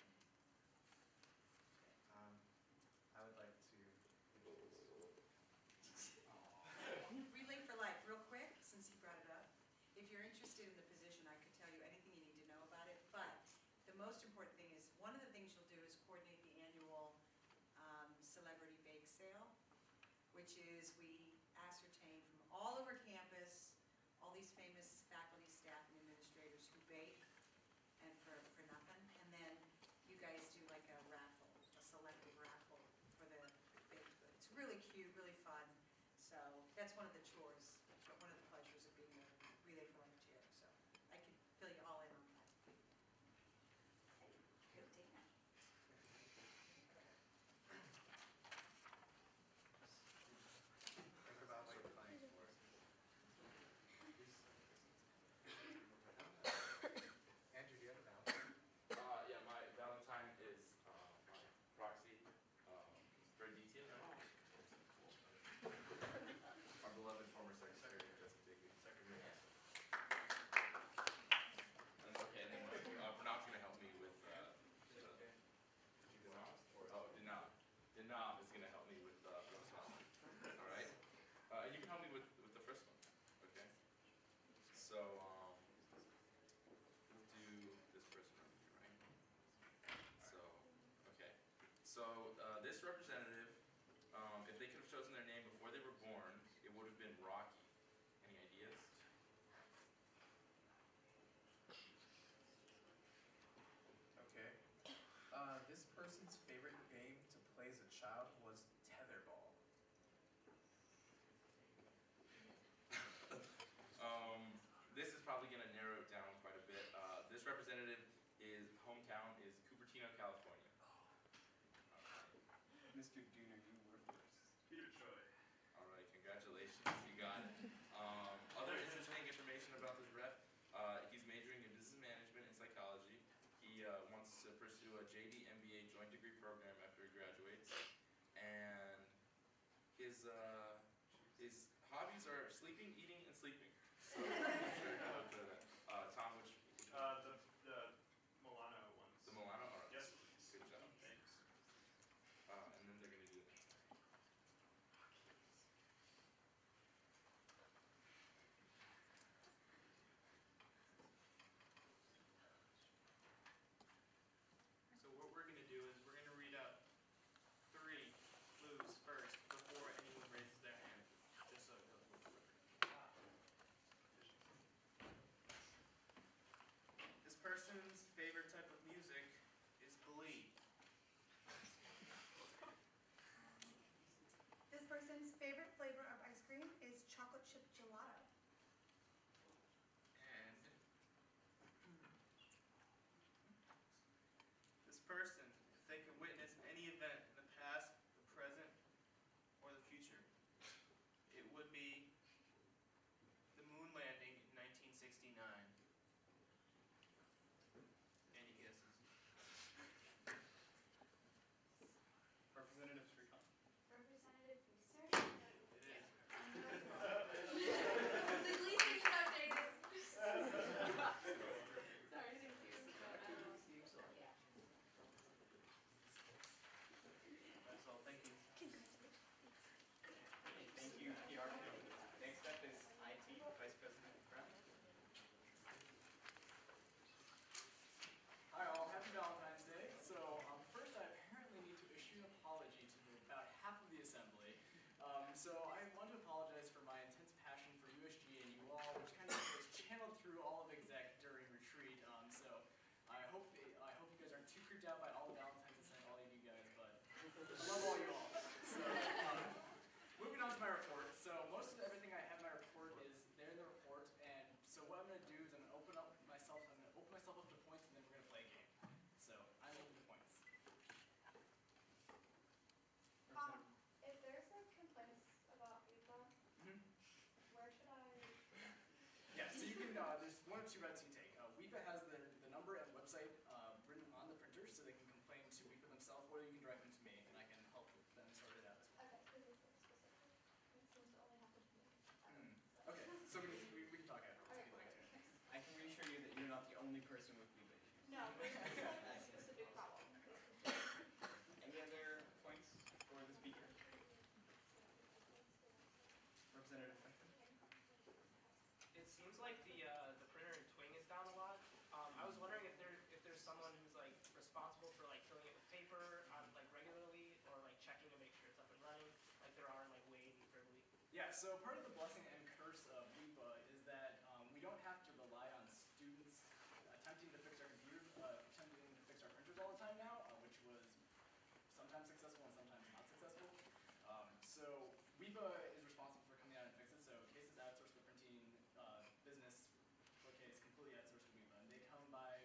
I would like to Relay for Life, real quick, since you brought it up. If you're interested in the position, I could tell you anything you need to know about it, but the most important thing is, one of the things you'll do is coordinate the annual celebrity bake sale, which is we ascertain from all over campus, all these famous faculty, staff, and administrators who bake, and for nothing, and then you guys do like a raffle, a celebrity raffle for the baked goods. It's really cute, really fun, so that's one of the chores, but one of the pleasures of being a Relay for Life chair, so I can fill you all in on that. Good, take that. think about what you're applying for. Andrew, do you have a Valentine? Yeah, my Valentine is my proxy for DTN. Our beloved former secretary, Justin Digby. Secretary. And okay, and then Pranav's going to help me with Dinav is going to help me with all right? And you can help me with the first one, okay? So we'll do this person over here, right? So, okay. So this representative, if they could have chosen their name before they were born, it would have been Rocky. Any ideas? Okay. This person's favorite game to play as a child was tetherball. This is probably going to narrow it down quite a bit. This representative, hometown is Cupertino, California. Mr. Dooner, you were first. Peter Choi. All right, congratulations, you got it. Other interesting information about this rep, he's majoring in business management and psychology. He wants to pursue a JD MBA joint degree program after he graduates. And his hobbies are sleeping, eating, and sleeping. So, I'm sure you'll look at that. Tom, which The Milano ones. the Milano? All right. Yes, please. Good job. Thanks. And then they're going to do the next one. So what we're going to do is we're going to read out 3 clues first before anyone raises their hand, just so it goes a little quicker. or you can direct them to me, and I can help them sort it out as well. Okay, this is specific. It seems to only happen to me. Okay, so we can talk afterwards if you'd like to. I can reassure you that you're not the only person with Viva issues. No, but it's a specific problem. Any other points for the speaker? Representative Fletcher? It seems like the printer in Twing is down a lot. I was wondering if there's someone who's like responsible for like filling it with paper like regularly, or like checking to make sure it's up and running, like there are in like Wade and Frivolity. Yeah, so part of the blessing and curse of WEPA is that we don't have to rely on students attempting to fix our printers all the time now, which was sometimes successful and sometimes not successful. So WEPA is responsible for coming out and fix it. So Case is outsourced the printing business for Case, completely outsourced to WEPA, and they come by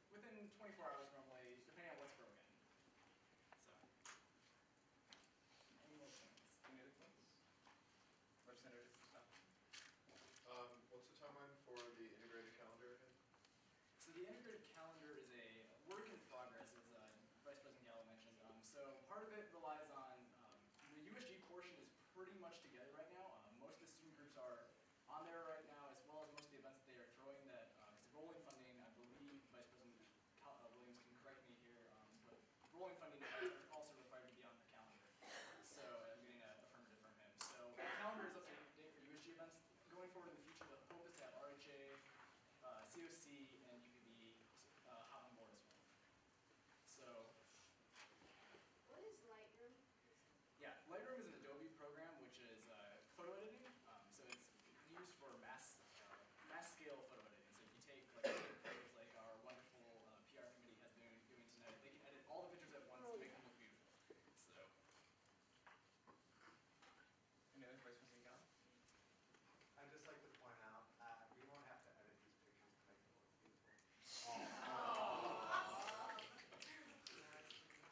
within 24 hours normally, depending on what's broken. So, any more points? Any other points? Representative Scott? What's the timeline for the integrated calendar again? So the integrated calendar is a work in progress, as Vice President Gallo mentioned. So part of it relies on, the USG portion is pretty much together right now. Most of the student groups are on there right now, as well as most of the events that they are throwing that is rolling funding. I believe Vice President Williams can correct me here, but rolling funding events are also required to be on the calendar. So I'm getting an affirmative from him. So the calendar is up to date for USG events. Going forward in the future, the hope is to have RHA, COC, and UPB hop on board as well. So, What is Lightroom? yeah, Lightroom is an Adobe program which is photo editing. So it's used for mass scale photo editing. So if you take like photos like our wonderful PR committee has been doing tonight, they can edit all the pictures at once to make them look beautiful. So, Any other Vice President Gallo? I'd just like to point out, we won't have to edit these pictures to make them look beautiful.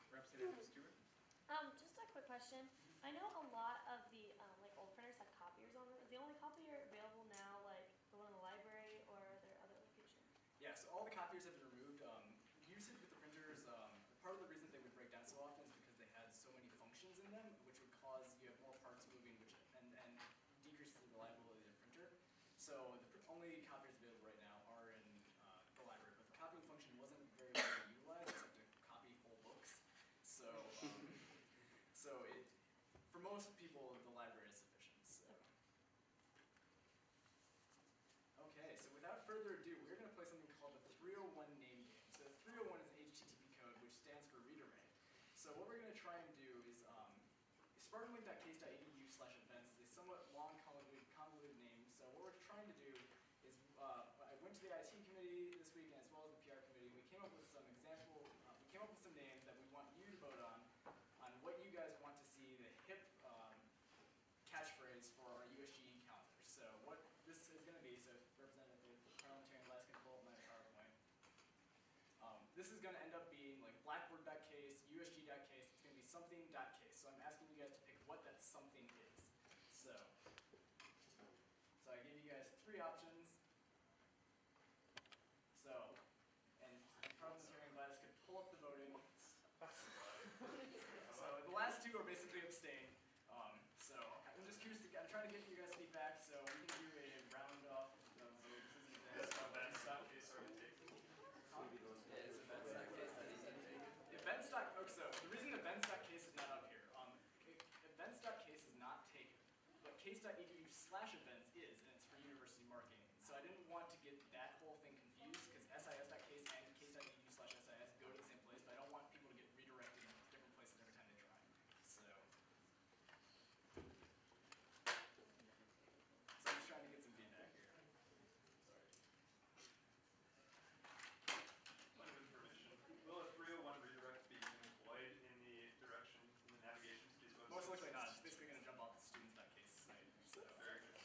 Representative Stewart? Just a quick question. I know a lot of the like old printers have copiers on them. Is the only copier available now like the one in the library, or are there other locations? yeah, so all the copiers have been removed. Usage with the printers, part of the reason they would break down so often is because they had so many functions in them, which would cause you have more parts moving, and decrease the reliability of the printer. So the only copiers available right now are in the library, but the copying function wasn't very well utilized except to copy whole books. So, for most people, the library is sufficient. So. Okay, so without further ado, we're going to play something called the 301 name game. So the 301 is an HTTP code which stands for read array. So what we're going to try and do is spartanlink.case.edu/events is a somewhat long, convoluted name. So what we're trying to do is, I went to the IT committee this week, as well as the PR committee, and we came up with some names that we want you to vote on what you guys want to see the hip catchphrase for our USG calendar. So what this is going to be, so Representative Parliamentarian Glass can pull up my PowerPoint. This is going to end up being like blackboard.case, USG.case, it's going to be something.case. So I'm asking you guys to pick what that something is. So I gave you guys 3 options. So, and Parliamentarian Glass could pull up the voting. So the last 2 are basically abstain. So I'm just curious I'm trying to get you guys feedback, so we can do a round off of the vote. Events.case already taken. So the reason events.case is not up here, events.case is not taken, but case.edu/events is, and it's for university marketing. So I didn't want to get that whole thing confused, because sis.case and case.edu/sis go to the same place, but I don't want people to get redirected to different places every time they try. So I'm just trying to get some feedback here. Point of information. Will a 301 redirect be employed in the direction, in the navigation to these websites? Most likely not. It's basically going to jump off the students.case site. So. Very good.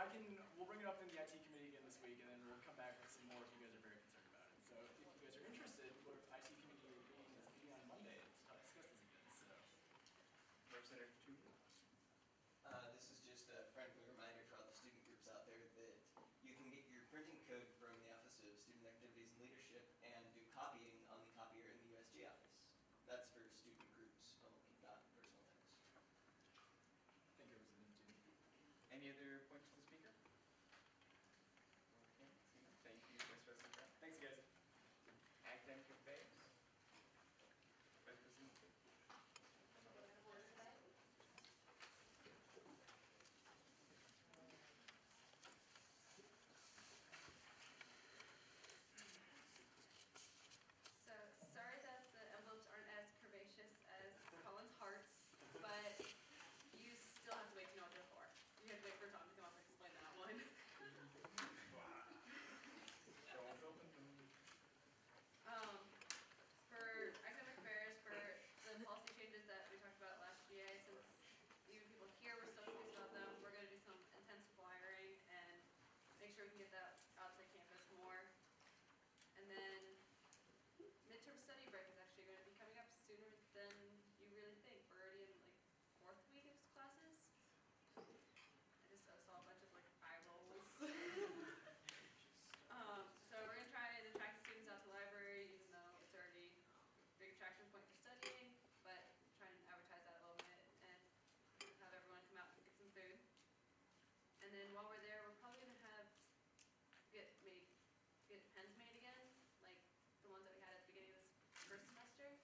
we'll bring it up in the IT committee again this week, and then we'll come back with some more if you guys are very concerned about it. So if you guys are interested, the IT committee is meeting on Monday to discuss this again. So, Representative Chu. This is just a friendly reminder for all the student groups out there that you can get your printing code from the Office of Student Activities and Leadership and do copying on the copier in the USG office. That's for student groups only, not personal things. Thank you, Representative Chu. Any other points to the speaker? Okay, thank you, Vice President Brown. Thanks, guys. Academic affairs. Vice President. So, sorry that the envelopes aren't as curvaceous as Colin's hearts, but you still have to wait to know what they're for. You have to wait for Tom to come up and explain that one. For academic affairs, for the policy changes that we talked about last GA, since even people here were so confused about them, we're going to do some intensive flyering and make sure we can get that out to campus more. And then midterm study break is actually going to be coming up sooner than you really think. We're already in like 4th week of classes. I just saw a bunch of like eye rolls. So we're going to try and attract students out to the library, even though it's already a big attraction point for studying, but try and advertise that a little bit and have everyone come out and get some food. And then while we're there, we're probably going to have get pens made again, like the ones that we had at the beginning of this first semester.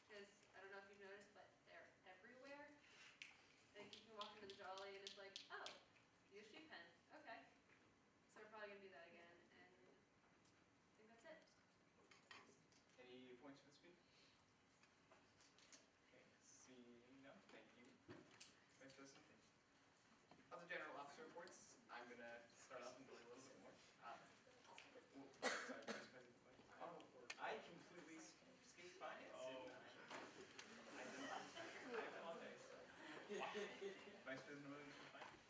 Because I don't know if you've noticed, but they're everywhere. Like you can walk into the Jolly and it's like, oh, USG pen, okay. So we're probably gonna do that again, and I think that's it. Any points for the speaker? Okay, seeing none, thank you. Vice President. Other general officer reports, I'm going to start off and go a little bit more. Sorry, Vice President. Oh, I completely skipped finance. Oh. I apologize. Vice President Williams for finance.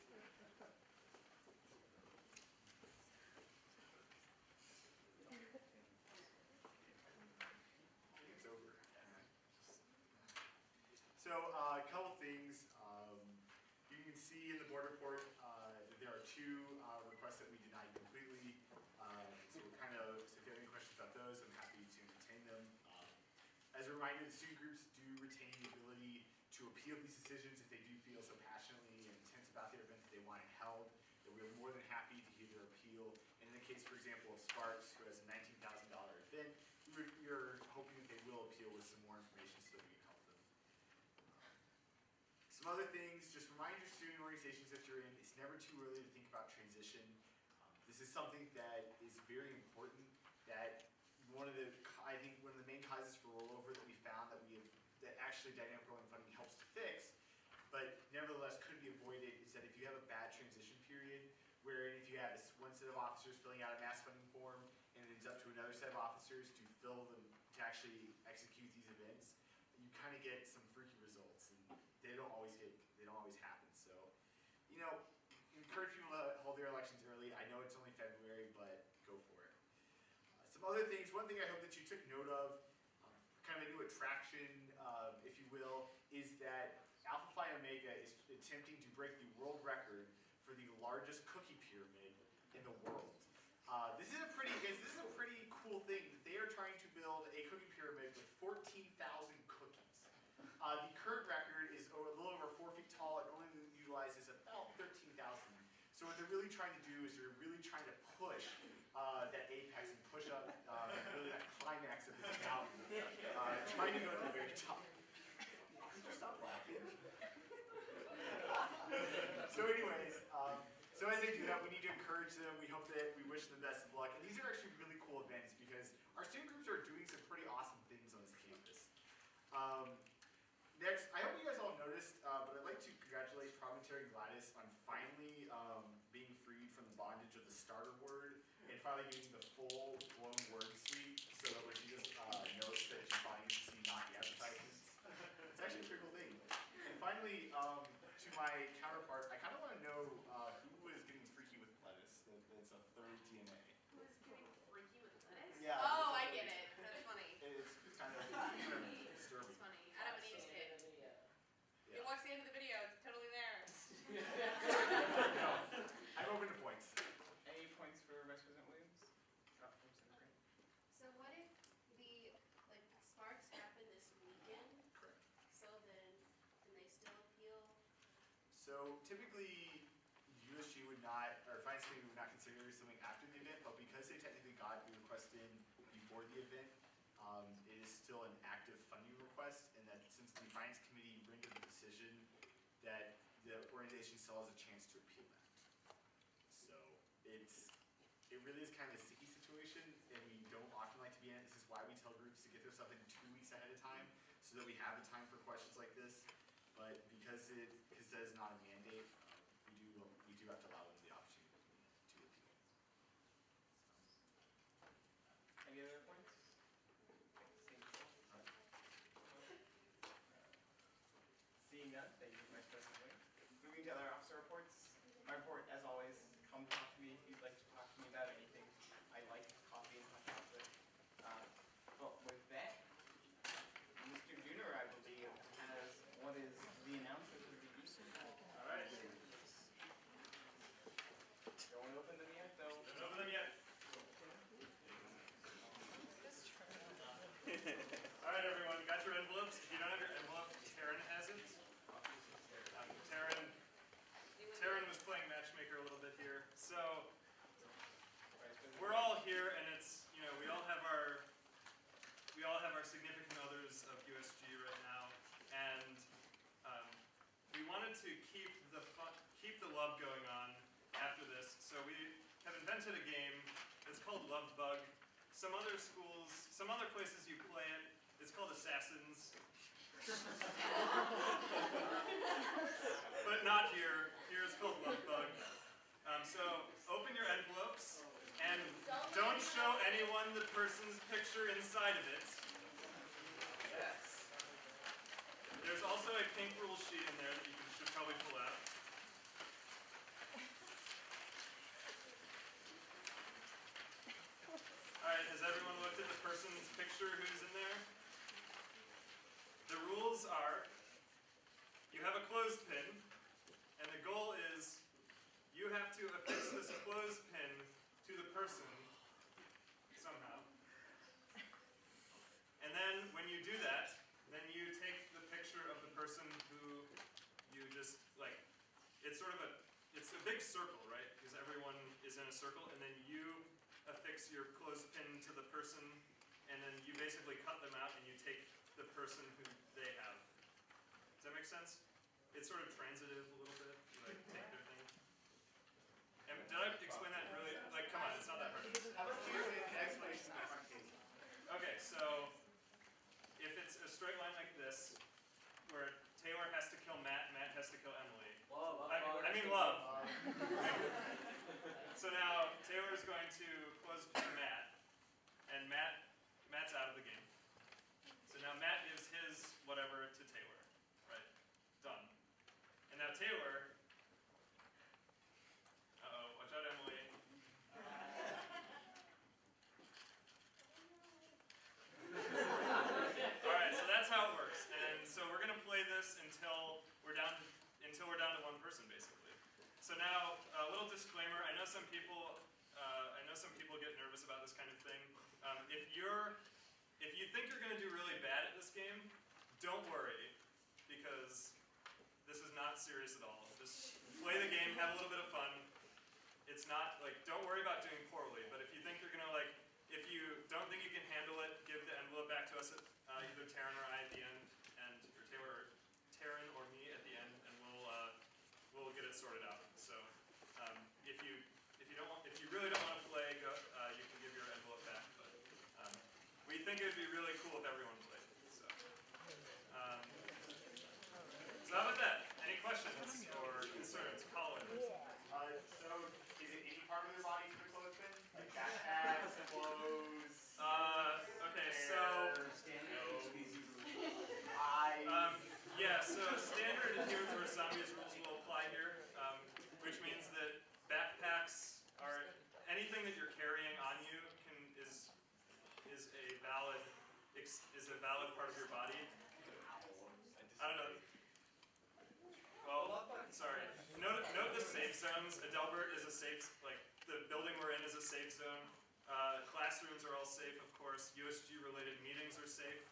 It's over. So a couple things. You can see in the board report that there are 2 requests that we denied completely. So we're so if you have any questions about those, I'm happy to entertain them. As a reminder, the student groups do retain the ability to appeal these decisions if they do feel so passionately and intense about their event that they want it held. That we're more than happy to hear their appeal. And in the case, for example, of Sparks, who has a $19,000 event, we're hoping that they will appeal with some more information so that we can help them. Some other things, just remind your student organizations that you're in, it's never too early to think about transition. This is something that is very important, that I think one of the main causes for rollover that we found that actually dynamic rolling funding helps to fix, but nevertheless could be avoided, is that if you have a bad transition period, where if you have one set of officers filling out a mass funding form, and it's up to another set of officers to actually execute these events, you kind of get some freaky results, and they don't always happen. So, encourage people to hold their elections early. I know it's only February, but go for it. Some other things, one thing I hope that you took note of, kind of a new attraction, if you will, is that Alpha Phi Omega is attempting to break the world record for the largest cookie pyramid in the world. This is a pretty cool thing. They are trying to build a cookie pyramid with 14,000 cookies. The current record is a little over 4 feet tall and only utilizes about 13,000. So what they're really trying to do is they're really trying to push that apex and push up really that climax of this mountain, trying to go to the very top. Stop laughing. So anyways, so as they do that, we need to encourage them. We wish them the best of luck. And these are actually really cool events because our student groups are doing some pretty awesome things on this campus. Next, I hope you guys all noticed, but I'd like to congratulate Promontory Gladys on finally being freed from the bondage of the starter word and finally getting the full-blown word suite so that when she just notes that she's buying to see not the advertisements. It's actually a pretty cool thing. And finally, to my counterpart, I kind of want to know who is getting free watch the end of the video. It's totally there. No, I'm open to points. Any points for Vice President Williams? Scott from Center Grant. So what if the Sparks happen this weekend? Correct. So then, can they still appeal? So typically, USG would not, or Finance Committee would not consider something after the event, but because they technically got the request in before the event, it is still an active funding request, and that since the Finance Committee rendered the decision, that the organization still has a chance to appeal that. So it really is kind of a sticky situation, and we don't often like to be in it. This is why we tell groups to get their stuff in 2 weeks ahead of time, so that we have the time for questions like this. But because that is not a mandate, we do have to allow them the opportunity to appeal. Any other points? Seeing none, thank you, Vice President Williams. Moving to other officer reports. My report, as always, come talk to me if you'd like to talk to me about anything. I like coffee and hot chocolate. But with that, Mr. Dooner, I believe, has what is the announcement of the evening. All right. Don't open them yet, though. Don't open them yet. All right, everyone, got your envelopes? If you don't have your envelope, Taryn has it. Taryn was playing matchmaker a little bit here. So we're all here, and it's, you know, we all have our significant others of USG right now, and we wanted to keep the love going on after this. So we have invented a game. It's called Love Bug. Some other schools, some other places you play it, it's called Assassins. But not here. Here it's called Love Bug. So open your envelopes and don't show anyone the person's picture inside of it. Yes. There's also a pink rule sheet in there that you should probably pull out. Alright, has everyone looked at the person's picture who's in there? The rules are, you have a clothespin, and the goal is you have to affix this clothespin to the person somehow. And then when you do that, then you take the picture of the person who you just, like, it's sort of it's a big circle, right? Because everyone is in a circle, and then you affix your clothespin to the person, and then you basically cut them out and you take the person who they have. Does that make sense? It's sort of transitive a little bit. You like take their thing. And did I explain that really? Like, come on, it's not that hard. How about you an explanation of my case? Okay, so if it's a straight line like this, where Taylor has to kill Matt, Matt has to kill Emily. I mean love. So now Taylor's going to clothespin Matt, and Matt's out of the game. So now Matt gives his whatever to Taylor, right? Done. And now Taylor, watch out, Emily. All right, so that's how it works. And so we're gonna play this until we're down to one person, basically. So now, a little disclaimer. I know some people get nervous about this kind of thing. If you think you're going to do really bad at this game, don't worry, because this is not serious at all. Just play the game, have a little bit of fun. It's not, like, don't worry about doing poorly, but if you think you're going to, like, if you don't think you can handle it, give the envelope back to us, either Taryn or I at the end, or Taryn or me at the end, and we'll get it sorted out. So if you really don't want to play, you can give your envelope back. But we think it would be really cool if everyone played. So how about that? Any questions or concerns? Colin? So is it any part of their body for the clothespin? Like backpacks, clothes? Okay, so yeah, so standard Heroes vs. Zombies rules will apply here, which means that backpacks are anything that you're carrying on you is a valid part of your body. I don't know. zones. Adelbert is a safe, like the building we're in is a safe zone. Classrooms are all safe, of course. USG-related meetings are safe.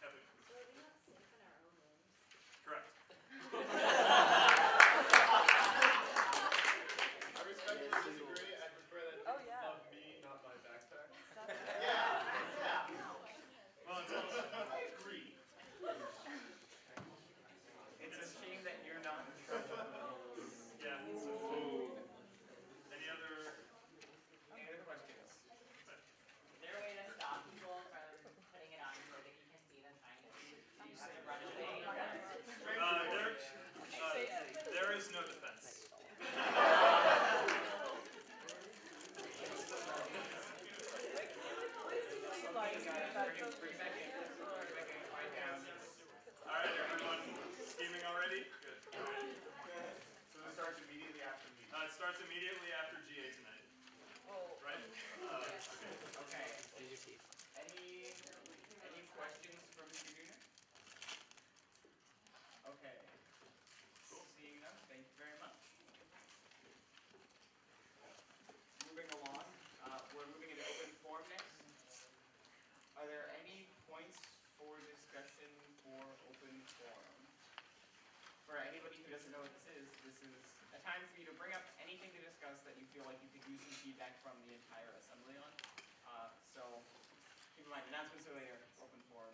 Epic. So are we not safe in our own rooms? Correct. I respectfully disagree. I prefer that Oh, yeah. love me, not my backpack. Well, it's also, I agree. It's a shame that you're not in charge of the rules. yeah. Any other? Questions? Is there a way to stop people from putting it on so that you can see them trying to have to run away? There is no defense. All right, everyone scheming already? Good. So this starts immediately after the meeting. It starts immediately after GA tonight. Right? Okay. Any questions from the beginner? Okay. Seeing none, thank you very much. Moving along, we're moving into open forum next. Are there any points for discussion for open forum? For anybody who doesn't know what this is a time for you to bring up anything to discuss that you feel like you could use some feedback from the entire assembly on. So keep in mind, announcements are later, open forum,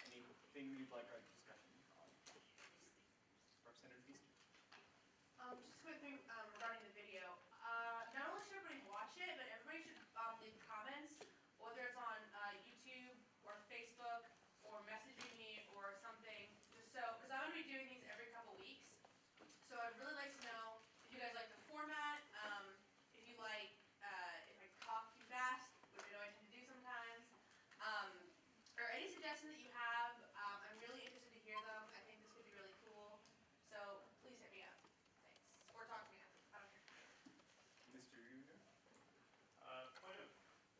anything you'd like our discussion on. Representative Feaster. Just a quick thing regarding the video. Not only should everybody watch it, but everybody should leave comments, whether it's on YouTube or Facebook or messaging me or something, just so, because I'm going to be doing these every couple weeks. So I'd really like to know if you guys like the format, if you like, if I talk too fast, which I know I tend to do sometimes, or any suggestions that you have. I'm really interested to hear them. I think this would be really cool. So please hit me up. Thanks. Or talk to me after. I don't care. Mr. Ruger? Point of,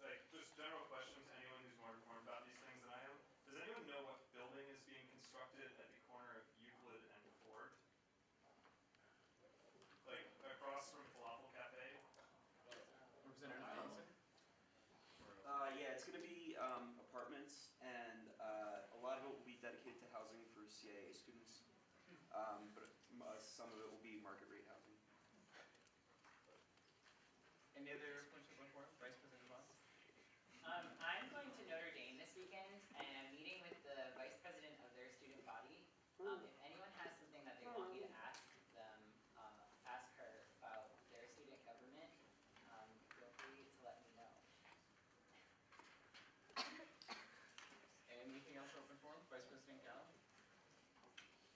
like, just general questions to anyone who's more informed about these things than I am. Does anyone know what building is being constructed at the corner of Euclid and Ford? Like, across from Falafel Cafe? Representative Thompson? Yeah, it's going to be apartments, and a lot of it will be dedicated to housing for CIA students, but some of it will be market rate housing. Any other points of open forum? Vice President Vaughn? I'm going to Notre Dame this weekend and I'm meeting with the vice president of their student body. If anyone has something that they want me to ask them, ask her about their student government, feel free to let me know. Anything else for open forum? Vice President Gallo?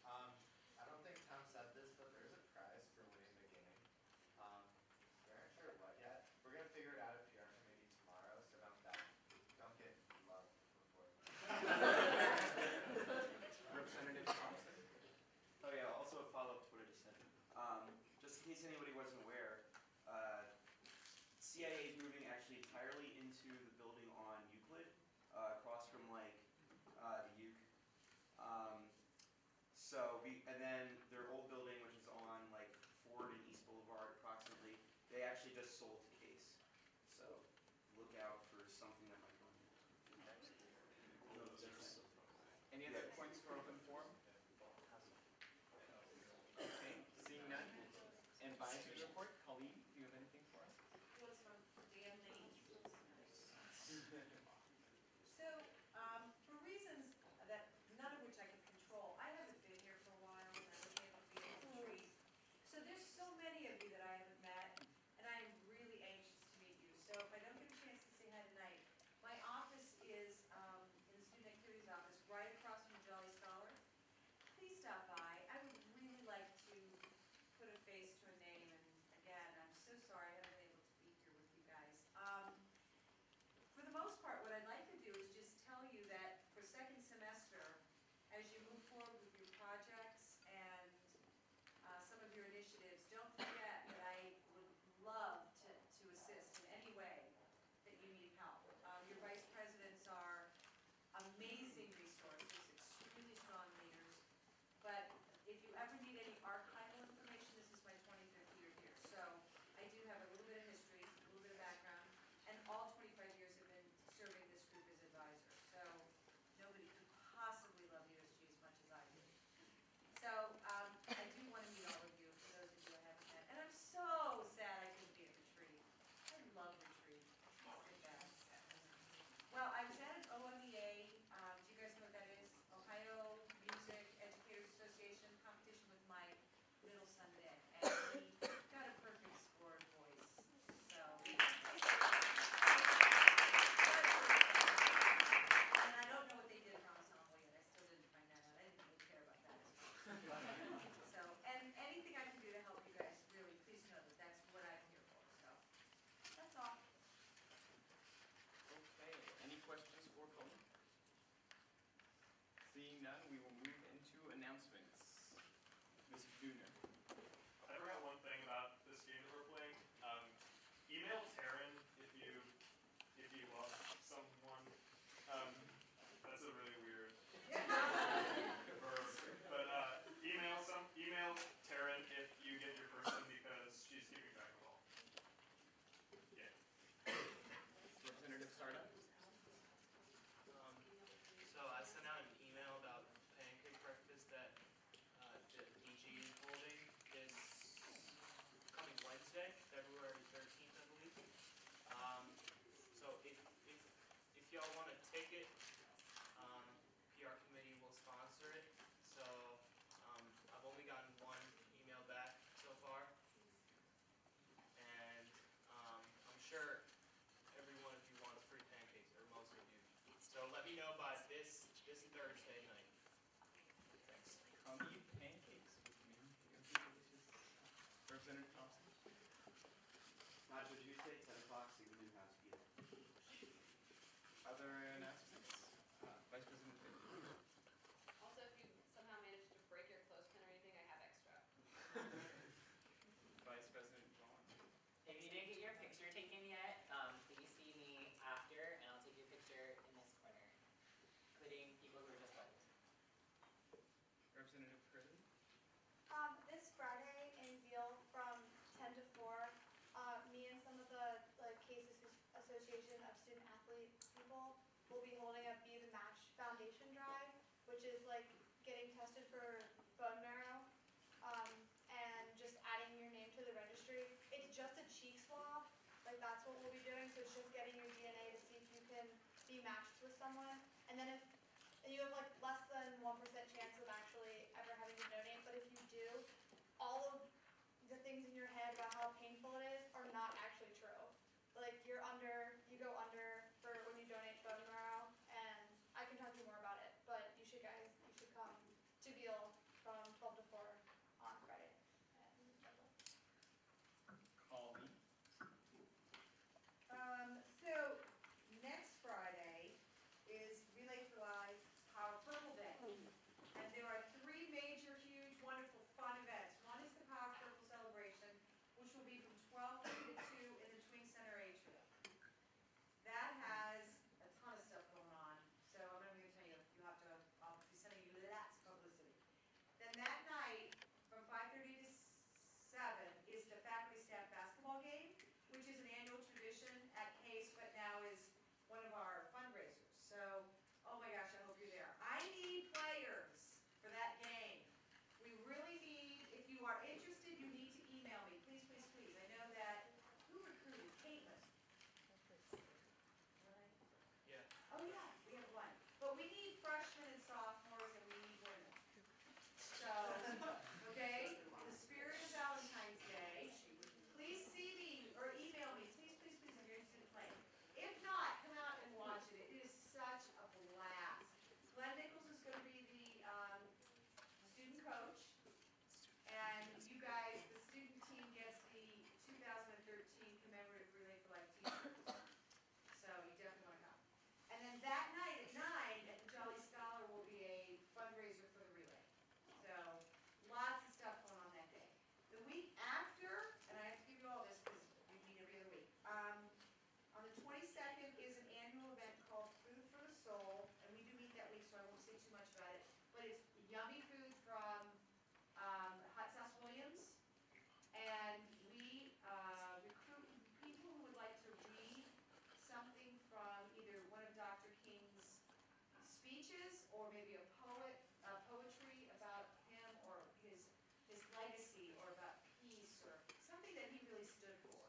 I don't think Tom said this, but there's a prize for winning the game. We aren't sure what yet. We're gonna figure it out at PR committee tomorrow, so don't get love before. Representative Thompson? Oh yeah, also a follow-up to what I just said. Just in case anybody wasn't aware, CIA is moving actually entirely into the building on Euclid, across from like the Uke. And then their old building, which is on like Ford and East Boulevard approximately, they actually just sold to Case. So look out for something that might go in there. Any other points for open forum? Okay, seeing none. Advisory report, Colleen, do you have anything for us? What's from Dan Lane? So, for reasons that none of which I can control, I haven't been here for a while and I wasn't able to be able to treat. So there's so many of you that I haven't met, and I am really anxious to meet you. So if I don't get a chance to say hi tonight, Seeing none, we will move into announcements. Mr. Dudner. I forgot one thing about this game that we're playing. Email Taryn if you love someone. That's a really weird verb. But email Taryn if you get your person because she's keeping track of it all. Yeah. Representative Sarda. So I sent out an email about pancake breakfast that the DG is holding this coming Wednesday, February 13th, I believe. So if y'all want to take it, PR committee will sponsor it. So I've only gotten one email back so far, and I'm sure every one of you wants free pancakes, or most of you. So let me know by this Thursday night. Thanks. Come eat pancakes with me. It'll be delicious. Representative Thompson. Nacho Tuesday, 10 o'clock, see the new house eat. Other announcements? Vice President Finley. Also, if you somehow manage to break your clothespin or anything, I have extra. Vice President Vaughn. If you didn't get your picture taken yet, please see me after, and I'll take your picture in this corner, including people who are just like. Representative Curley. This Friday in Veal from 10 to 4, me and some of the Cases Association of Student Athlete people will be holding a Be the Match Foundation drive, which is like getting tested for bone marrow and just adding your name to the registry. It's just a cheek swab, like that's what we'll be doing. So it's just getting your DNA to see if you can be matched with someone, and then if you have like less than 1% chance of actually ever having to donate, but if you do, all of the things in your head about how painful it is are not actually true. Like you go under for when you donate bone marrow, and I can talk to you more about it, but you should come to Veal from 12 to 4 on Friday. Call me. So next Friday is Relay for Life Power Purple Day. And there are 3 major, huge, wonderful, fun events. One is the Power Purple Celebration, which will be from 12:30 to 2 in the Twing Center atrium. That has a ton of stuff going on. So I'm not going to tell you, I'll be sending you lots of publicity. Then that night, from 5:30 to 7, is the faculty staff basketball game, which is an annual tradition at Case, but now is one of our fundraisers. So, oh my gosh, I hope you're there. I need players for that game. We really need, if you are interested, you need to email me. Please, please, please. I know that, who recruited? Caitlin. Yeah. Oh yeah, we have one. But we need freshmen and sophomores, and we need women. So, okay, in the spirit of Valentine's Day, please see me or email me. Please, please, please, if you're interested in playing. If not, come out and watch it. It is such a blast. Glenn Nichols is going to be the student coach, and you guys, the student team gets the 2013 commemorative Relay for Life t-shirts. So you definitely want to come. And then that night at 9 at the Jolly Scholar will be a fundraiser for the relay. So lots of stuff going on that day. The week after, and I have to give you all this because we meet every other week. On the 22nd is an annual event called Food for the Soul, and we do meet that week, so I won't say too much about it. But it's yummy food from Hot Sauce Williams, and we recruit people who would like to read something from either one of Dr. King's speeches or maybe a poetry about him or his legacy or about peace or something that he really stood for.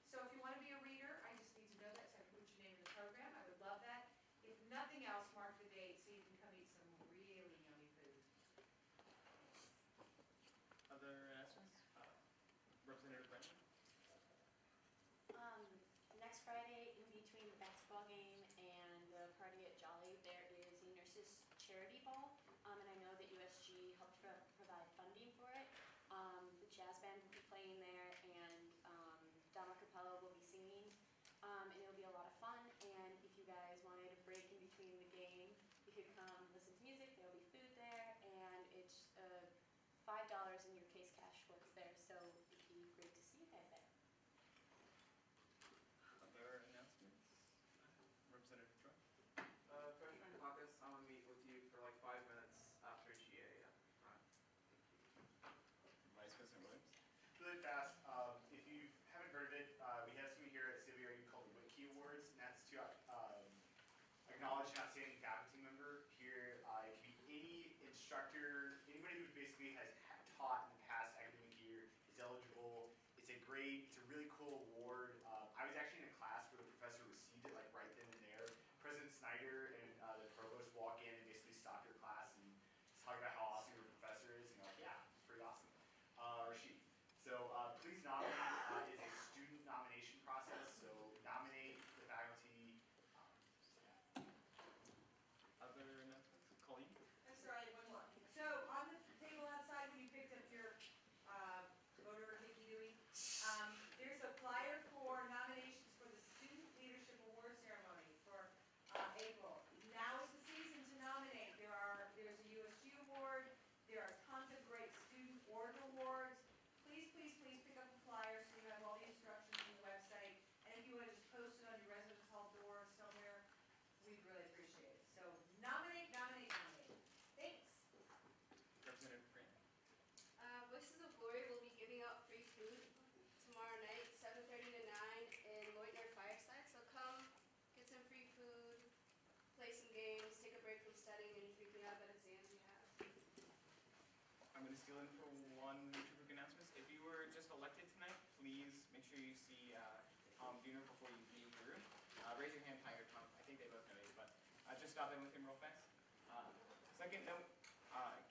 So if you want to be a reader, I just need to know that so I can put your name in the program. I would love that. If nothing else, mark the date so you can come eat some really yummy food. Other announcements? Representative Brennan. Next Friday, in between the basketball game and the party at Jolly, there is a nurses charity ball, and I know that USG helped provide funding for it. The jazz band will be playing there, and Donna Capello will be singing, and it'll be a lot of fun. And if you guys wanted a break in between the game, you could come listen to music. There will be acknowledge an outstanding faculty member here. It can be any instructor, anybody who basically has taught in the past academic year is eligible. It's a really cool award. I was actually in a class where the professor received it like right then and there. President Snyder and the provost walk in and basically stop your class and just talk about how awesome your professor is, and you're like, yeah, it's pretty awesome. Or she. So please nominate. It is a student nomination process, so nominate the faculty. Other announcements? Colleen? I'm sorry, one more. So on the table outside, when you picked up your voter hickey-dooey, there's a flyer for nominations for the Student Leadership Award Ceremony for April. Now is the season to nominate. There's a USG award. There are tons of great student order awards. Please, please, please pick up the flyer so you have all the instructions on the website. And if you want to just post it on your residence hall door somewhere, we'd really appreciate it. So nominate, nominate, nominate. Thanks. Representative Grant? Voices of Glory will be giving out free food tomorrow night, 7:30 to 9 in Leutner Fireside. So come, get some free food, play some games, take a break from studying any freaking out about exams you have. I'm going to steal in for one quick announcement. If you were just elected tonight, please make sure you see Tom Duner before you leave the room. Raise your hand higher, Tom. I think they both know you, but just stop in with him real fast. Second note,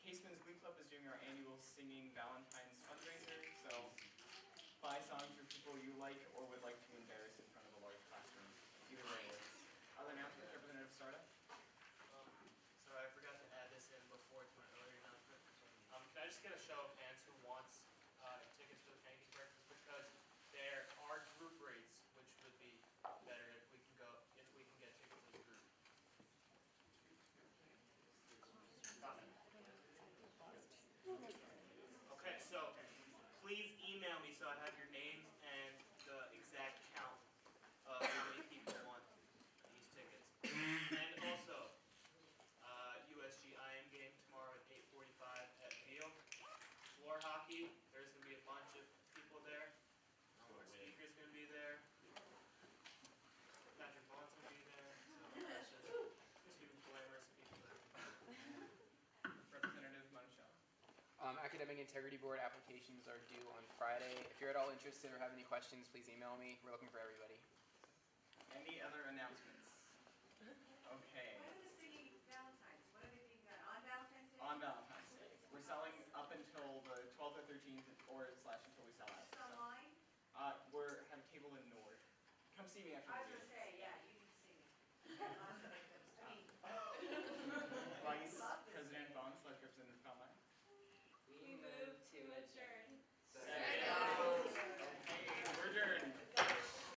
Caseman's Glee Club is doing our annual Singing Valentine's fundraiser, so buy songs for people you like or would like to embarrass in front of a large classroom. Either way works. Other announcements, Representative Sarda? Sorry, I forgot to add this in before to my earlier announcement. Can I just get a show of hands who wants tickets to the pancake breakfast, because there are group rates, which would be better if we can get tickets as a group. Okay, so please email me so I have your names and the exact count of how many people want these tickets. And also, USG IM game tomorrow at 8:45 at Veal. Floor hockey, there's going to be a bunch of people there. Our speaker's going to be there. Patrick Vaughn's going to be there. So that's just two glamorous people there. Representative Munshall? Academic Integrity Board applications are due on Friday. If you're at all interested or have any questions, please email me. We're looking for everybody. Any other announcements? Okay. When are the singing Valentine's? When are they being done? On Valentine's Day? On Valentine's Day. We're selling up until the 12th or 13th, or / until we sell out. Just online? We're have a table in Nord. Come see me after I the was meeting. gonna say,